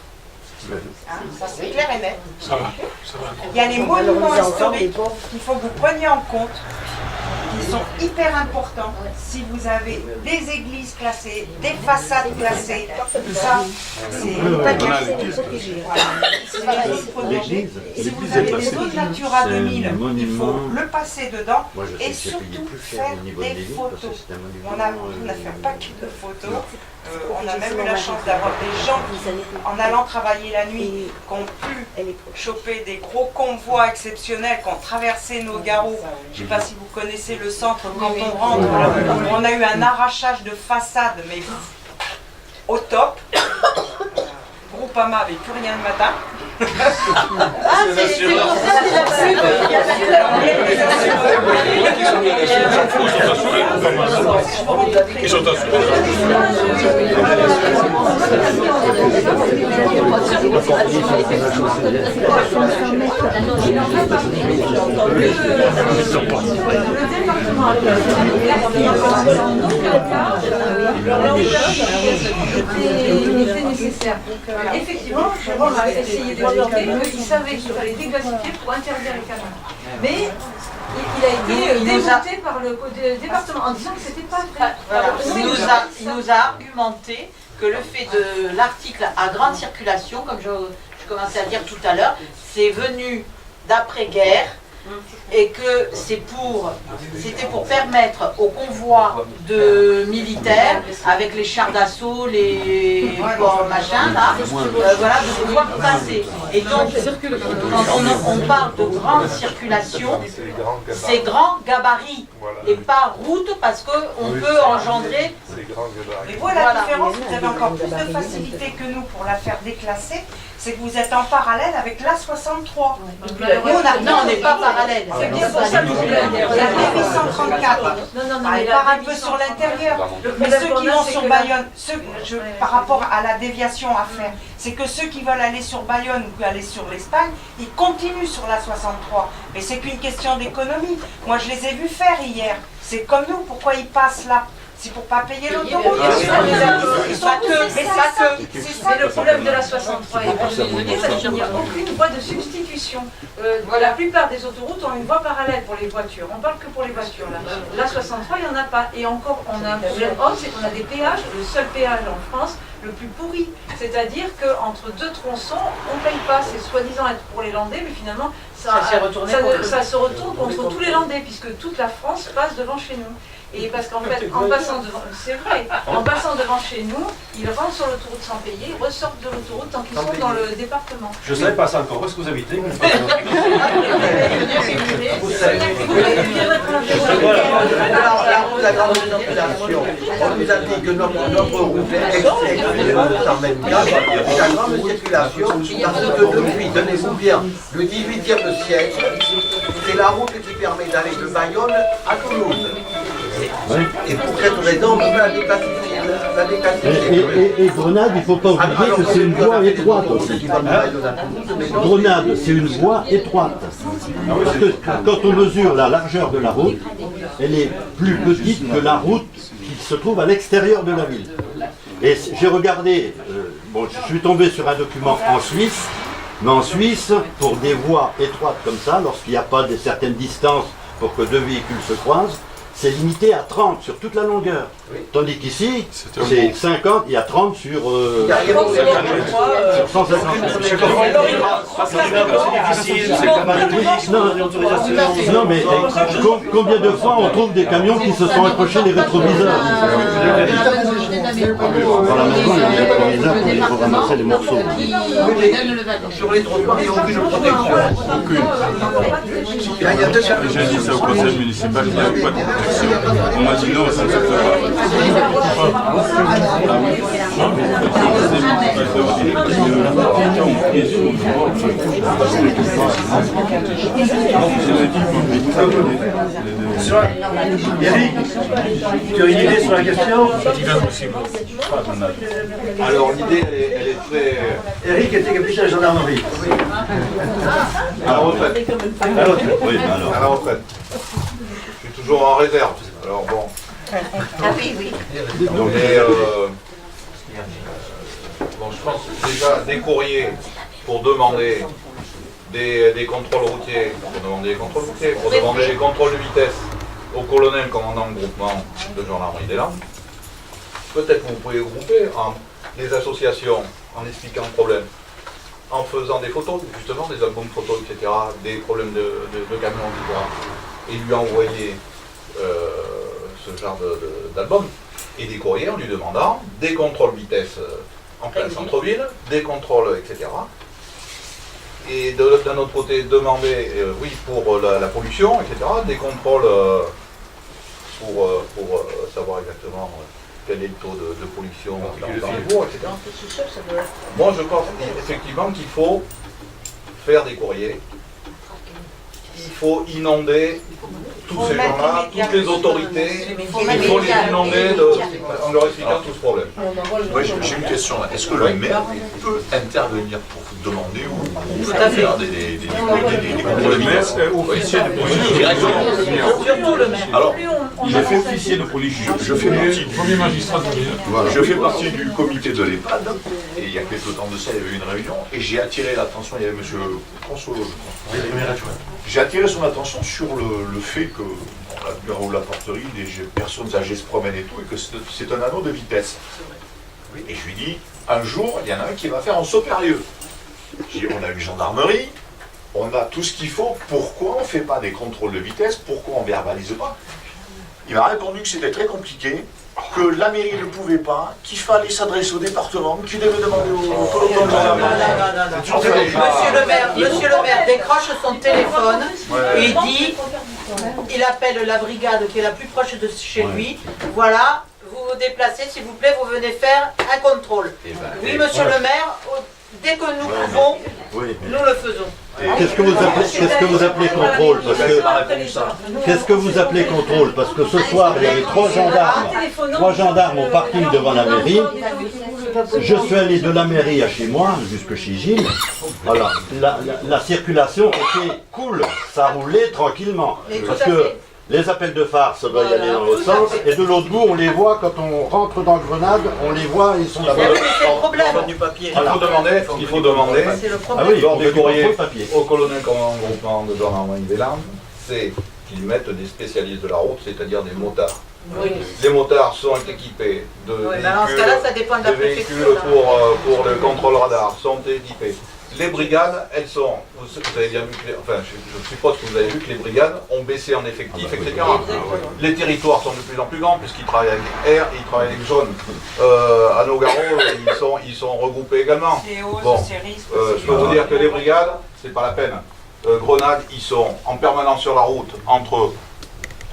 Hein, ça c'est clair et net. Ça va. Il y a les monuments historiques qu'il faut que vous preniez en compte. qui sont hyper importants. Si vous avez des églises classées, des façades classées, ça, c'est voilà. Si vous avez des zones Natura 2000, il faut le passer dedans et surtout faire des photos. On a fait un paquet de photos. On a même eu la chance d'avoir des gens qui, en allant travailler la nuit, qui ont pu choper des gros convois exceptionnels, qui ont traversé nos garrots. Je ne sais pas si vous connaissez le centre, quand on rentre, on a eu un arrachage de façade, mais au top. Groupama n'avait plus rien le matin. Ils sont assurés. Nécessaire. Effectivement, on a essayé d'expliquer qu'il savait qu'il fallait déclassifier pour interdire les camions. Mais il a été démonté par le département en disant que c'était pas vrai. Voilà. Il nous a argumenté que le fait de l'article à grande circulation, comme je commençais à dire tout à l'heure, c'est venu d'après-guerre et que c'était pour permettre aux convois de militaires, avec les chars d'assaut, les machins là, voilà, de pouvoir passer. Et donc, quand on parle de grande circulation, c'est grand gabarit et pas route, parce qu'on peut engendrer. Et voilà la différence, vous avez encore plus de facilité que nous pour la faire déclasser, c'est que vous êtes en parallèle avec l'A63. Non, on n'est pas parallèle. C'est bien pour ça que vous la D834. Elle part un peu sur l'intérieur. Mais ceux qui vont sur Bayonne, par rapport à la déviation à faire, c'est que ceux qui veulent aller sur Bayonne ou aller sur l'Espagne, ils continuent sur l'A63. Mais c'est qu'une question d'économie. Moi, je les ai vus faire hier. C'est comme nous, pourquoi ils passent là? C'est pour pas payer l'autoroute. C'est le problème de la 63 et parce qu'il n'y a aucune voie de substitution. La plupart des autoroutes ont une voie parallèle pour les voitures. On parle que pour les voitures. La 63, il n'y en a pas. Et encore, on a un problème autre, c'est qu'on a des péages, le seul péage en France, le plus pourri. C'est-à-dire qu'entre deux tronçons, on ne paye pas. C'est soi-disant être pour les Landais, mais finalement, ça se retourne contre tous les Landais, puisque toute la France passe devant chez nous. Et parce qu'en fait, en passant devant, c'est vrai, en passant devant chez nous, ils rentrent sur l'autoroute sans payer, ils ressortent de l'autoroute tant qu'ils sont dans le département. Je ne savais pas ça encore. Où est-ce que vous habitez? La grande circulation, on nous a dit que notre route est la grande circulation, parce que depuis, tenez-vous bien, le 18e siècle, c'est la route qui permet d'aller de Bayonne à Toulouse. Et pour cette raison, on peut la déclassifier. Et Grenade, il ne faut pas oublier que c'est une voie étroite aussi. Grenade, c'est une voie étroite. Parce que quand on mesure la largeur de la route, elle est plus petite que la route qui se trouve à l'extérieur de la ville. Et j'ai regardé, je suis tombé sur un document en Suisse, mais en Suisse, pour des voies étroites comme ça, lorsqu'il n'y a pas de certaines distances pour que deux véhicules se croisent, c'est limité à 30 sur toute la longueur. Tandis qu'ici, c'est 50, il y a 30 sur 150. Non, mais combien de fois on trouve des camions qui se sont accrochés les rétroviseurs? Dans la maison, il y a des rétroviseurs pour faut ramasser les morceaux. Sur les trottoirs, il n'y a aucune protection. J'ai dit ça au conseil municipal, il n'y a pas de protection. On m'a dit non, ça ne se fait pas. Eric, tu as une idée sur la question? Alors l'idée, elle est très... Eric était capitaine de gendarmerie. À la retraite. Oui, alors. À la retraite. Je suis toujours en réserve. Alors bon. Ah oui, oui. Mais bon, je pense que déjà des courriers pour demander des contrôles routiers, pour demander des contrôles routiers, pour demander des contrôles de vitesse, au colonel commandant de groupement de gendarmerie des Landes. Peut-être que vous pouvez grouper les associations en expliquant le problème, en faisant des photos, justement des albums photos, etc., des problèmes de camions, etc., et lui envoyer ce genre d'album, et des courriers en lui demandant des contrôles vitesse en plein centre-ville, des contrôles, etc. Et d'un autre côté, demander, oui, pour la pollution, etc., des contrôles pour savoir exactement quel est le taux de pollution dans les bourgs, etc. Moi, je pense effectivement qu'il faut faire des courriers. Il faut inonder tous ces gens-là, toutes les autorités, il faut les inonder en leur expliquant tout ce problème. Oui, j'ai une question là. Est-ce que le maire peut intervenir pour vous demander ou faire des contrôles de vitesse? Officier de police. Directement. Surtout le maire. Alors, il est officier de police. Je fais partie Premier magistrat de ville. Voilà. Je fais partie du comité de l'EHPAD, et il y a quelques temps de ça, il y avait une réunion, et j'ai attiré l'attention, il y avait M. Consolo, je crois. J'ai attiré son attention sur le fait que dans la bureau de la porterie, des personnes âgées se promènent et tout, et que c'est un anneau de vitesse. Et je lui dis, un jour, il y en a un qui va faire un saut périlleux. J'ai dit, on a une gendarmerie, on a tout ce qu'il faut, pourquoi on ne fait pas des contrôles de vitesse, pourquoi on ne verbalise pas? Il m'a répondu que c'était très compliqué, que la mairie ne pouvait pas, qu'il fallait s'adresser au département, qu'il devait demander au commandant de gendarmerie. Monsieur le maire décroche son téléphone et dit, il appelle la brigade qui est la plus proche de chez lui, voilà, vous vous déplacez, s'il vous plaît, vous venez faire un contrôle. Oui, monsieur le maire, dès que nous pouvons, nous le faisons. Qu'est-ce que vous appelez contrôle? Qu'est-ce que vous appelez contrôle? Parce que ce soir, il y avait trois gendarmes au parking devant la mairie. Je suis allé de la mairie à chez moi, jusque chez Gilles. Voilà, la circulation était cool, ça roulait tranquillement. Parce que les appels de phare, ça doit y aller dans l'autre sens, et de l'autre bout, on les voit quand on rentre dans Grenade, on les voit, ils sont là-bas. Il faut demander des courriers au colonel commandant de groupement de gendarmerie des Landes, c'est qu'ils mettent des spécialistes de la route, c'est-à-dire des motards. Oui. Les motards sont équipés de véhicules, dans ce cas-là, ça dépend de la préfecture, pour le contrôle radar, sont équipés. Les brigades, elles sont, vous avez bien vu, je suppose que vous avez vu que les brigades ont baissé en effectif, etc. Les territoires sont de plus en plus grands puisqu'ils travaillent avec Air, ils travaillent avec Jaune. À Nogaro, ils sont regroupés également. Bon, je peux vous dire que les brigades, c'est pas la peine. Grenade, ils sont en permanence sur la route entre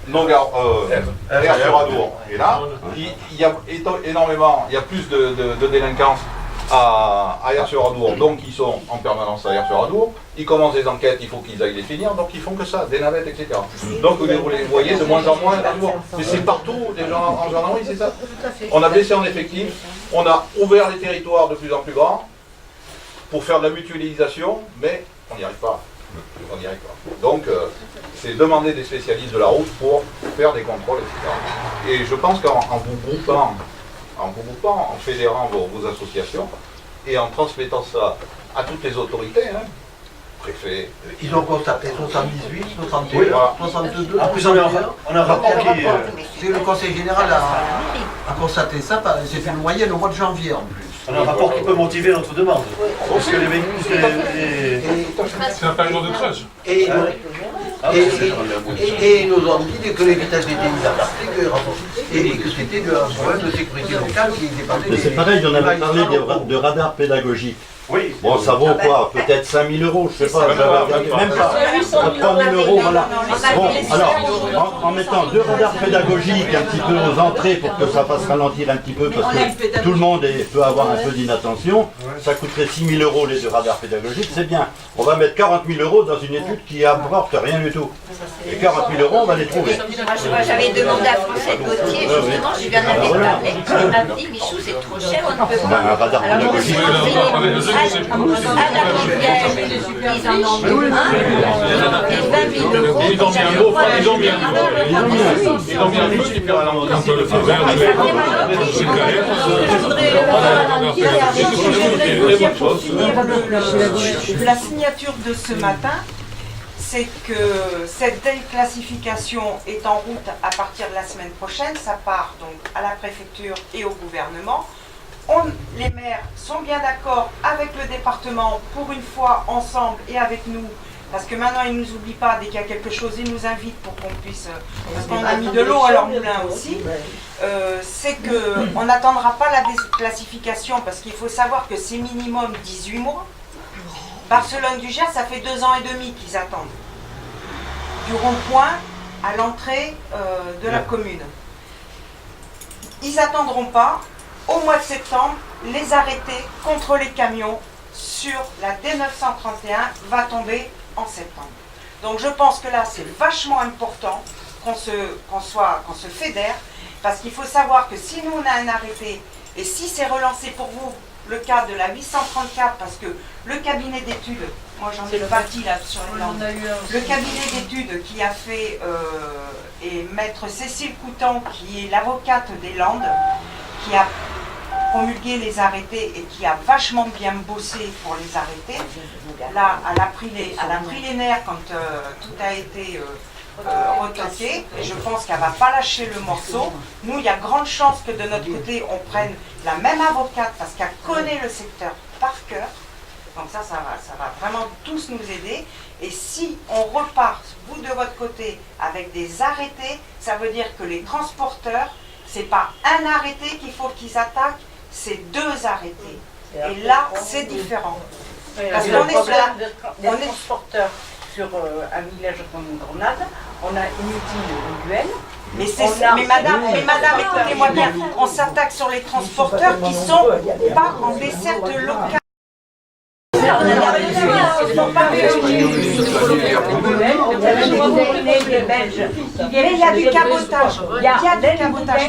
Nogaro, Air sur Adour. Et là, il y a énormément, il y a plus de délinquance à Air-sur-Adour, donc ils sont en permanence à Air-sur-Adour, ils commencent des enquêtes, il faut qu'ils aillent les finir, donc ils font que ça, des navettes, etc. Donc vous les voyez de moins en moins, mais c'est partout, les gens en gendarmerie, c'est ça. On a baissé en effectif, on a ouvert les territoires de plus en plus grands pour faire de la mutualisation, mais on n'y arrive pas. On n'y arrive pas. Donc c'est demander des spécialistes de la route pour faire des contrôles, etc. Et je pense qu'en vous groupant, en fédérant vos associations et en transmettant ça à toutes les autorités, préfet. Ils ont constaté 78, 61, oui, voilà. 62. En plus, on a un rapport qui. Le Conseil général a constaté ça, c'est une moyenne au mois de janvier en plus. On a un rapport qui peut motiver notre demande. Parce que les véhicules. C'est un période de crèche. Et nous ont dit que les vitesses étaient mises à partir et que c'était un problème de sécurité locale qui dépendait. Mais c'est pareil, on avait parlé de radars pédagogiques. Oui. Bon, ça vaut quoi? Peut-être 5 000 €, je sais pas. Même pas. 3 000 €, voilà. Bon, alors, en mettant 2 radars pédagogiques un petit peu aux entrées pour que ça fasse ralentir un petit peu, parce que tout le monde peut avoir un peu d'inattention, ça coûterait 6 000 € les 2 radars pédagogiques, c'est bien. On va mettre 40 000 € dans une étude qui apporte rien du tout. Et 40 000 €, on va les trouver. Moi, j'avais demandé à François Gauthier, justement, je lui en avais parlé. Il m'a dit, Michou, c'est trop cher, on ne peut pas. Un radar pédagogique. À la rivière, ils en ont mis un, et 20 000 €. Ils ont mis un gros, ils ont mis un truc qui fait ralentir un peu le feu vert. La signature de ce matin, c'est que cette déclassification est en route à partir de la semaine prochaine. Ça part donc à la préfecture et au gouvernement. Les maires sont bien d'accord avec le département, pour une fois ensemble et avec nous, parce que maintenant ils ne nous oublient pas, dès qu'il y a quelque chose, ils nous invitent pour qu'on puisse, parce qu'on a mis de l'eau à leur moulin aussi, c'est qu'on n'attendra pas la déclassification, parce qu'il faut savoir que c'est minimum 18 mois. Barcelone du Gers, ça fait 2 ans et demi qu'ils attendent. Du rond-point à l'entrée de la commune. Ils n'attendront pas. Au mois de septembre, les arrêtés contre les camions sur la D931 va tomber en septembre. Donc je pense que là, c'est vachement important qu'on se fédère, parce qu'il faut savoir que si nous on a un arrêté, et si c'est relancé pour vous, le cas de la 834, parce que le cabinet d'études, moi j'en ai parti là sur les Landes, le cabinet d'études qui a fait, et maître Cécile Coutan, qui est l'avocate des Landes, qui a promulgué les arrêtés et qui a vachement bien bossé pour les arrêtés. Là, elle a pris les nerfs quand tout a été retoqué, et je pense qu'elle ne va pas lâcher le morceau. Nous, il y a grande chance que de notre côté, on prenne la même avocate, parce qu'elle connaît le secteur par cœur. Donc ça va vraiment tous nous aider. Et si on repart, vous de votre côté, avec des arrêtés, ça veut dire que les transporteurs, c'est pas un arrêté qu'il faut qu'ils attaquent, c'est 2 arrêtés. Et là, c'est différent. Parce qu'on est sur des transporteurs sur un village comme Grenade, on a inutile duel. Mais madame, écoutez-moi bien, on s'attaque sur les transporteurs qui sont pas en desserte locale. Mais il y a du cabotage,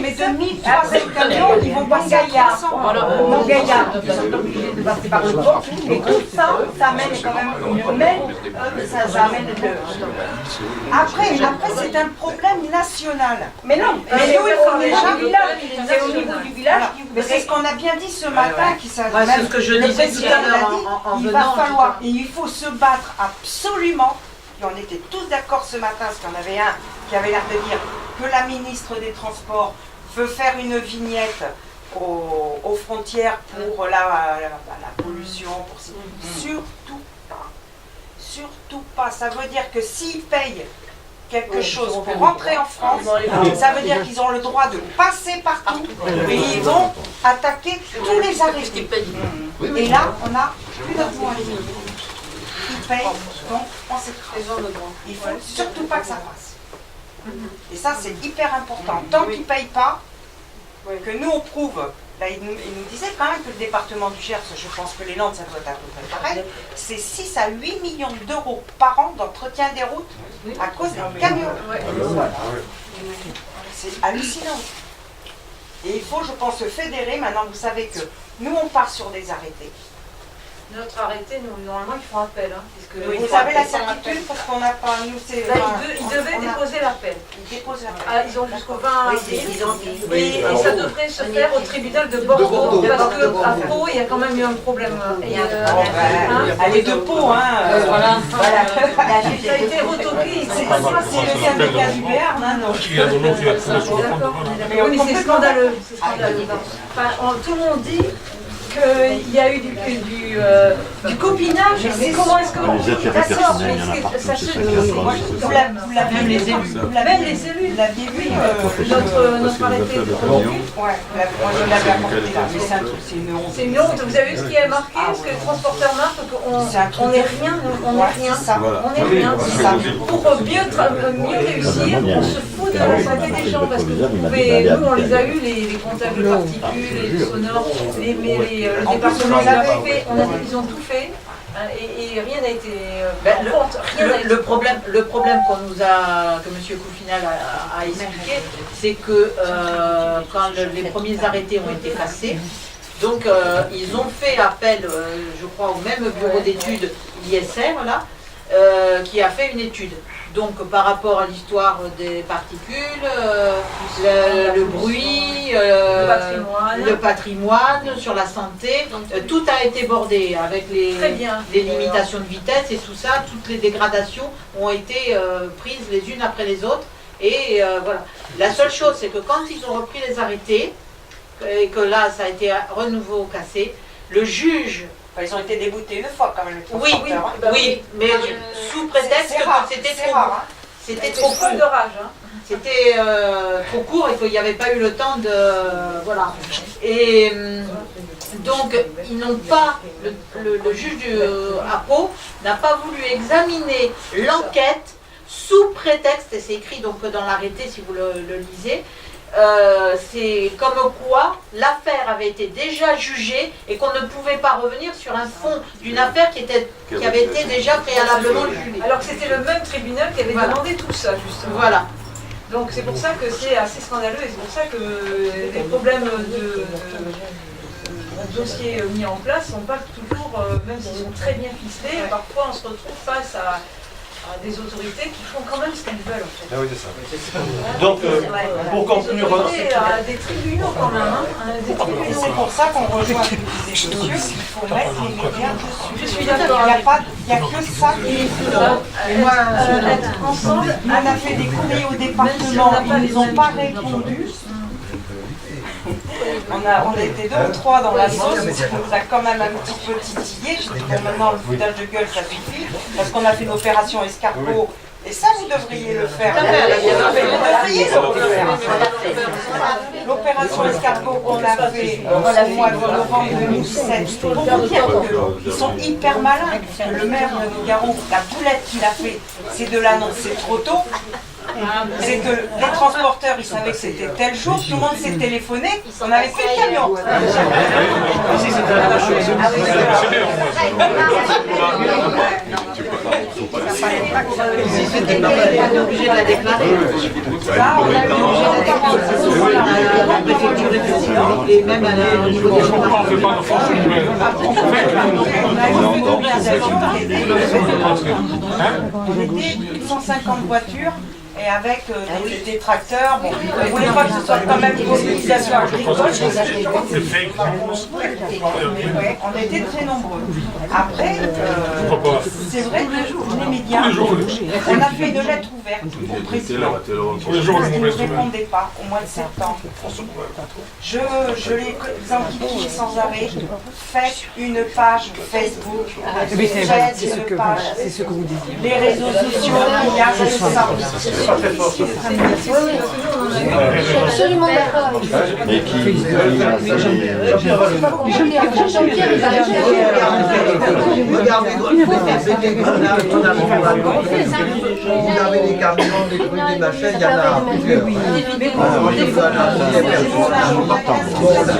mais de 1300 camions, ils vont passer à 300. Mon Gaillard, ils sont obligés de passer par le port, et tout ça, ça amène quand même ça amène Après, c'est un problème national. Mais non, mais nous, il faut déjà... C'est au niveau du village. Mais c'est ce qu'on a bien dit ce matin, qui c'est ce que je disais tout à l'heure en il va falloir, et il faut se battre absolument, et on était tous d'accord ce matin, parce qu'il y en avait un qui avait l'air de dire que la ministre des Transports veut faire une vignette aux frontières pour la pollution, surtout pas. Ça veut dire que s'ils payent quelque chose pour rentrer en France, ça veut dire qu'ils ont le droit de passer partout, et ils vont attaquer tous les arrêtés. Et là, on n'a plus notre mot à dire. Ils payent, donc on s'écrase. Il ne faut surtout pas que ça passe. Et ça, c'est hyper important. Tant qu'ils ne payent pas, que nous on prouve, là il nous disait quand même que le département du Gers, je pense que les Landes, ça doit être à peu près pareil, c'est 6 à 8 millions d'euros par an d'entretien des routes à cause des camions. C'est hallucinant. Et il faut, je pense, se fédérer. Maintenant, vous savez que nous, on part sur des arrêtés. Notre arrêté, nous, normalement, ils font appel. Hein, oui, vous avez la certitude parce qu'on n'a pas... Nous, c'est... Ils devaient déposer l'appel. Ils déposent l'appel. Ah, ils ont jusqu'au 20 avril. Et ça devrait se faire au tribunal de Bordeaux. Parce qu'à Pau, il y a quand même eu un problème. Elle est de Pau, hein. Voilà. Ça a été retoqué. C'est le syndicat du Béarn, hein, non. Oui, mais c'est scandaleux. Enfin, tout le monde dit qu'il y a eu du copinage, mais comment est-ce que ça se dit? Vous l'avez les élus. Même les élus. Vous l'aviez vu notre arrêté de revue. Ouais, moi je l'avais apporté là, mais c'est une honte. C'est une honte. Vous avez vu ce qui est marqué, parce que les transporteurs marquent qu'on n'est rien, on n'est rien. Pour mieux réussir, on se fout de la santé des gens, parce que nous on les a eu, les contacts de particules, les sonores, le département, ils ont tout fait. Et rien n'a été. Le problème que M. Coufinal a expliqué, c'est que quand les premiers arrêtés ont été passés, donc ils ont fait appel, je crois, au même bureau d'études ISR là, qui a fait une étude. Donc par rapport à l'histoire des particules, le bruit, le patrimoine, sur la santé, tout a été bordé avec les limitations de vitesse et tout ça, toutes les dégradations ont été prises les unes après les autres. Et voilà. La seule chose, c'est que quand ils ont repris les arrêtés, et que là, ça a été renouveau cassé, le juge... Enfin, ils ont été déboutés une fois quand même, les oui, transporteurs. oui, mais sous prétexte que c'était trop rare. C'était trop court. de rage. C'était trop court et qu'il n'y avait pas eu le temps de... Voilà. Et donc, ils n'ont pas... Le juge à Pau n'a pas voulu examiner l'enquête sous prétexte, et c'est écrit donc dans l'arrêté si vous le lisez, c'est comme quoi l'affaire avait été déjà jugée et qu'on ne pouvait pas revenir sur un fond d'une affaire qui avait été déjà préalablement jugée. Alors que c'était le même tribunal qui avait demandé tout ça, justement. Voilà. Donc c'est pour ça que c'est assez scandaleux et c'est pour ça que les problèmes de dossiers mis en place sont pas toujours, même s'ils sont très bien ficelés, parfois on se retrouve face à des autorités qui font quand même ce qu'elles veulent en fait. Ah oui, c'est ça. Donc, pour conclure... des tribunaux quand même. Et c'est pour ça qu'on rejoint les messieurs qu'il faut mettre les médias dessus. Je suis d'accord. Il n'y a que ça qui est faisable. Être ensemble, on a fait des courriers au département, ils ne nous ont pas répondu. On a été 2 ou 3 dans la sauce, ce qui nous a quand même un petit peu titillé. J'ai dit bon, maintenant le foutage de gueule ça suffit, parce qu'on a fait une opération escargot, et ça vous devriez le faire. Vous devriez le faire. L'opération escargot qu'on a fait au mois de novembre 2017, pour vous dire qu'ils sont hyper malins. Le maire de Nogaro, la boulette qu'il a fait, c'est de l'annoncer trop tôt. C'est que les transporteurs, ils savaient que c'était tel jour, tout le monde s'est téléphoné, on n'avait plus de camion. Si c'était pas on est obligé de la déclarer. Ça, on a eu la préfecture et même au niveau des gens. On ne fait pas de force nouvelle. On était 150 voitures. Et avec des tracteurs, bon, on ne voulait pas que ce soit quand même une mobilisation agricole. On était très nombreux. Après, c'est vrai que les médias, on a fait une lettre ouverte au président parce qu'il ne répondait pas au mois de septembre. Je les enquille sans arrêt. Faites une page Facebook, faites une page. Les réseaux sociaux, il y a ça. Absolument d'accord. Et qui vous avez des camions, des trucs, des machins, il y en a plusieurs.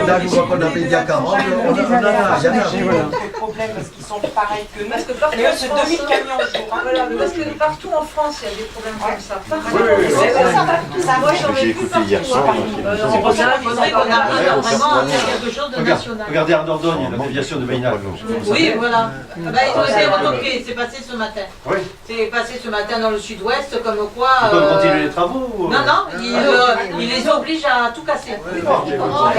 Là, je vois qu'on a fait déjà 40, on en a, il y en a. Des problèmes parce qu'ils sont pareils que nous. Parce que partout, c'est 2000 camions au jour. Voilà, parce que partout en France, il y a des problèmes comme ça. Moi, j'ai écouté hier soir. C'est pour ça qu'il faudrait qu'on arrive vraiment à faire quelque chose de national. Regardez en Dordogne, la déviation de Baynac. Oui, voilà. Ils ont été retoqués, c'est passé ce matin. Oui. C'est passé ce matin dans le sud-ouest, comme quoi... Ils peuvent continuer les travaux ou... Non, non, ils les obligent à tout casser. Nous, on a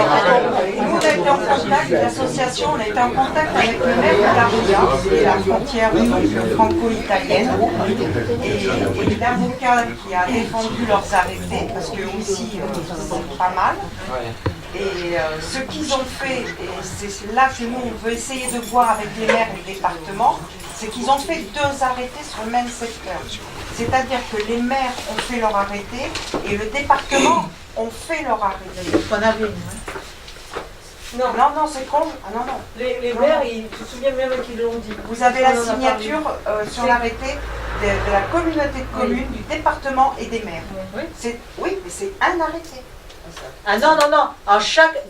été en contact, l'association, on a été en contact avec le maire de l'Arria, c'est la frontière franco-italienne, et l'avocat qui a défendu leurs arrêtés, parce que aussi, ils sont pas mal. Et ce qu'ils ont fait, et c'est là que nous on veut essayer de voir avec les maires et les départements, c'est qu'ils ont fait 2 arrêtés sur le même secteur. C'est-à-dire que les maires ont fait leur arrêté et le département ont fait leur arrêté. On avait non, non, c'est con. Ah, non, non. Les maires, ils se souviennent même qu'ils l'ont dit. Vous avez la signature sur l'arrêté de la communauté de communes, du département et des maires. Oui, oui, mais c'est un arrêté. Ah non, non, non.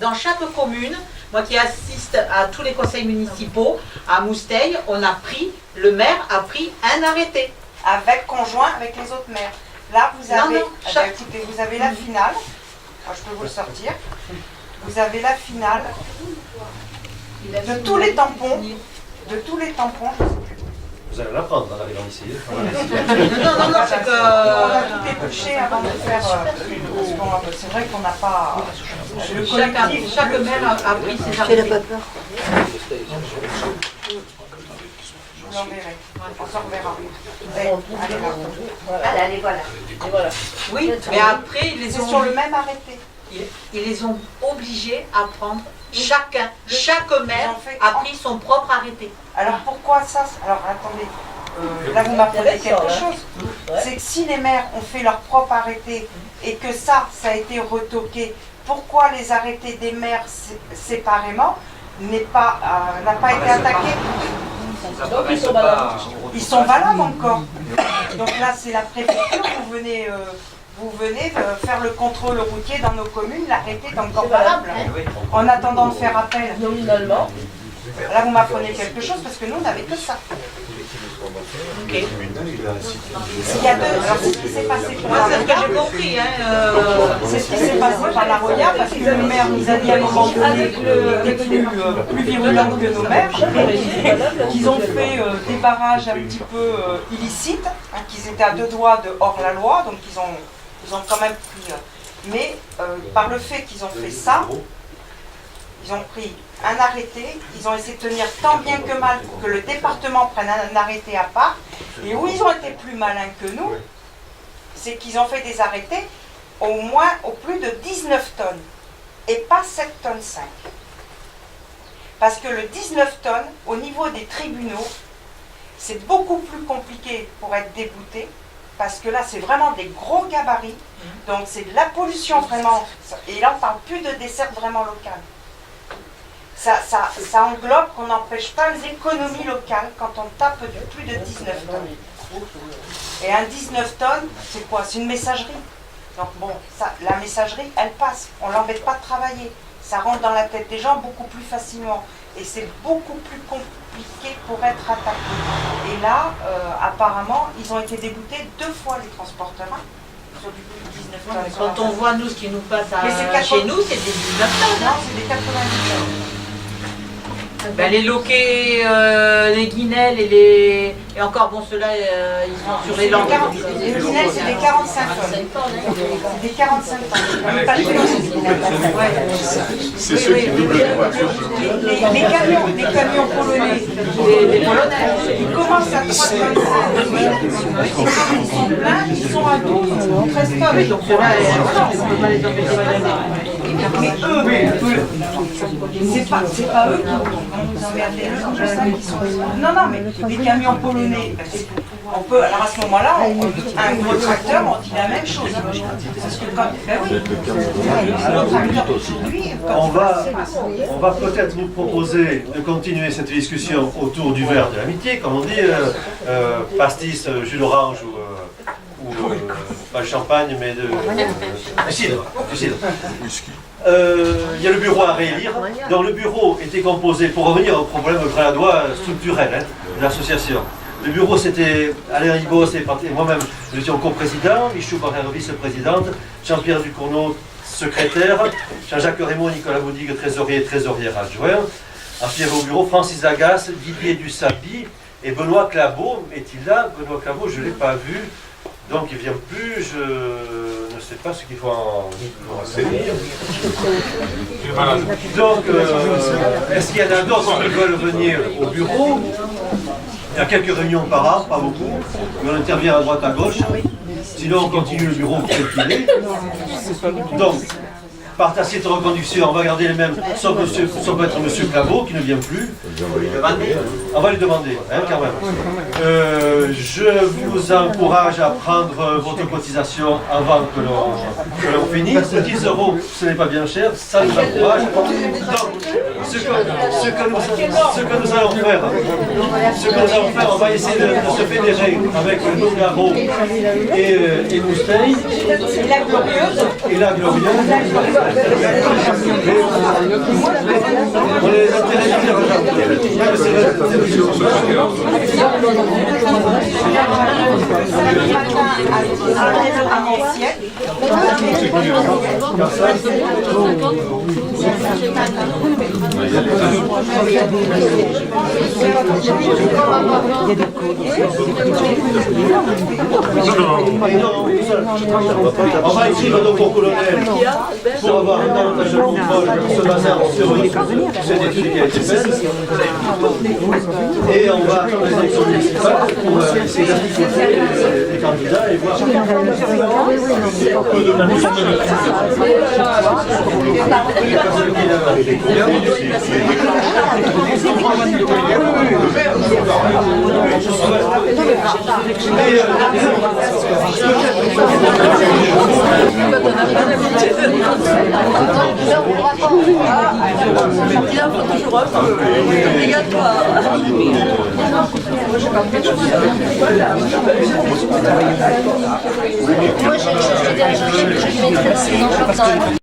Dans chaque commune, moi qui assiste à tous les conseils municipaux, à Mousteil, le maire a pris un arrêté. Avec conjoint avec les autres maires. Là, vous avez, écoutez, vous avez la finale. Moi, je peux vous le sortir. Vous avez la finale de tous les tampons. De tous les tampons, je ne sais plus. Vous allez l'apprendre en arrivant ici. Non, c'est que... On a tout épluché avant de faire... parce que c'est vrai qu'on n'a pas... Chaque maire a pris ses arrêtés. Je l'enverrai. On s'en reverra. Allez, voilà. Oui, mais après, ils les ont... C'est sur le même arrêté. Ils les ont obligés à prendre chacun. Chaque maire a pris son propre arrêté. Alors pourquoi ça? Alors attendez, là vous m'apprenez quelque chose. C'est que si les maires ont fait leur propre arrêté et que ça a été retoqué, pourquoi les arrêtés des maires séparément n'a pas été attaqué? Donc ils sont valables. Ils sont valables encore. Donc là c'est la préfecture, vous venez faire le contrôle routier dans nos communes, l'arrêté est encore valable. En attendant de faire appel. Nominalement. Là vous m'apprenez quelque chose parce que nous on n'avait que ça. Ok. Il y a deux. Alors c'est ce qui s'est passé pour la C'est ce que j'ai compris. C'est ce qui s'est passé par la Roya parce que le maire nous a dit à un moment donné plus virulent que nos maires, qu'ils ont fait des barrages un petit peu illicites, qu'ils étaient à 2 doigts de hors la loi, donc ils ont quand même pris. Mais par le fait qu'ils ont fait ça, ils ont pris un arrêté, ils ont essayé de tenir tant bien que mal pour que le département prenne un arrêté à part. Et où ils ont été plus malins que nous, c'est qu'ils ont fait des arrêtés au plus de 19 tonnes et pas 7 tonnes 5. Parce que le 19 tonnes, au niveau des tribunaux, c'est beaucoup plus compliqué pour être débouté. Parce que là, c'est vraiment des gros gabarits. Donc c'est de la pollution vraiment. Et là, on ne parle plus de dessert vraiment local. Ça englobe qu'on n'empêche pas les économies locales quand on tape du plus de 19 tonnes. Et un 19 tonnes, c'est quoi? C'est une messagerie. Donc bon, la messagerie, elle passe. On ne l'embête pas de travailler. Ça rentre dans la tête des gens beaucoup plus facilement. Et c'est beaucoup plus compliqué pour être attaqué. Et là, apparemment, ils ont été déboutés 2 fois les transporteurs. Sur du plus de 19 tonnes. Quand on voit nous ce qui nous passe chez nous, c'est des 19 tonnes. Non, c'est des 90 tonnes. Ben, les loquets, les guinelles et encore, bon, ceux-là, ils sont sur les langues. Les guinelles, c'est des 45 tonnes. C'est des 45 tonnes. C'est ceux qui doublent les voitures. Les camions polonais, ils commencent à 3 tonnes 5. Ils sont pleins, ils sont à 12, 13 tonnes. Donc ceux-là, on ne peut pas les empêcher d'aller. Mais eux, c'est pas eux qui vont emmerder. Non, mais les camions polonais, on peut, alors à ce moment-là, un gros tracteur, on dit la même chose. Parce que quand, ben oui, on va peut-être vous proposer de continuer cette discussion autour du verre de l'amitié, comme on dit, pastis, jus d'orange ou pas de champagne, mais de cidre. Il y a le bureau à réélire. Donc le bureau était composé, pour revenir au problème grenadroit structurel de l'association. Le bureau, c'était Alain Ribos et moi-même, nous étions co-présidents, Michou Barrère, vice-présidente, Jean-Pierre Ducournau, secrétaire, Jean-Jacques Raymond, Nicolas Boudigue, trésorier et trésorière adjoint. Ensuite, il y avait au bureau Francis Agas, Didier Dussabi et Benoît Claveau. Est-il là? Benoît Claveau, je ne l'ai pas vu. Donc il ne vient plus, je ne sais pas ce qu'il faut en renseigner. Donc, est-ce qu'il y en a d'autres qui veulent venir au bureau? Il y a quelques réunions par an, pas beaucoup, mais on intervient à droite à gauche. Sinon on continue le bureau tel qu'il est. Donc, par tacite reconduction, on va garder les mêmes, sauf peut-être M. Claveau qui ne vient plus. On va lui demander, quand même. Je vous encourage à prendre votre cotisation avant que l'on finisse. 10 €, ce n'est pas bien cher, ça nous encourage. Donc, ce que nous allons faire, on va essayer de se fédérer avec Nogaro et Moustein. Et la glorieuse. Et la glorieuse. On les intéresse on va écrire donc au colonel pour avoir un avantage de contrôle se basant sur cette étude qui a été faite. Et on va attendre les élections municipales pour essayer d'appliquer les candidats et voir. Moi, je mettrais 6 ans.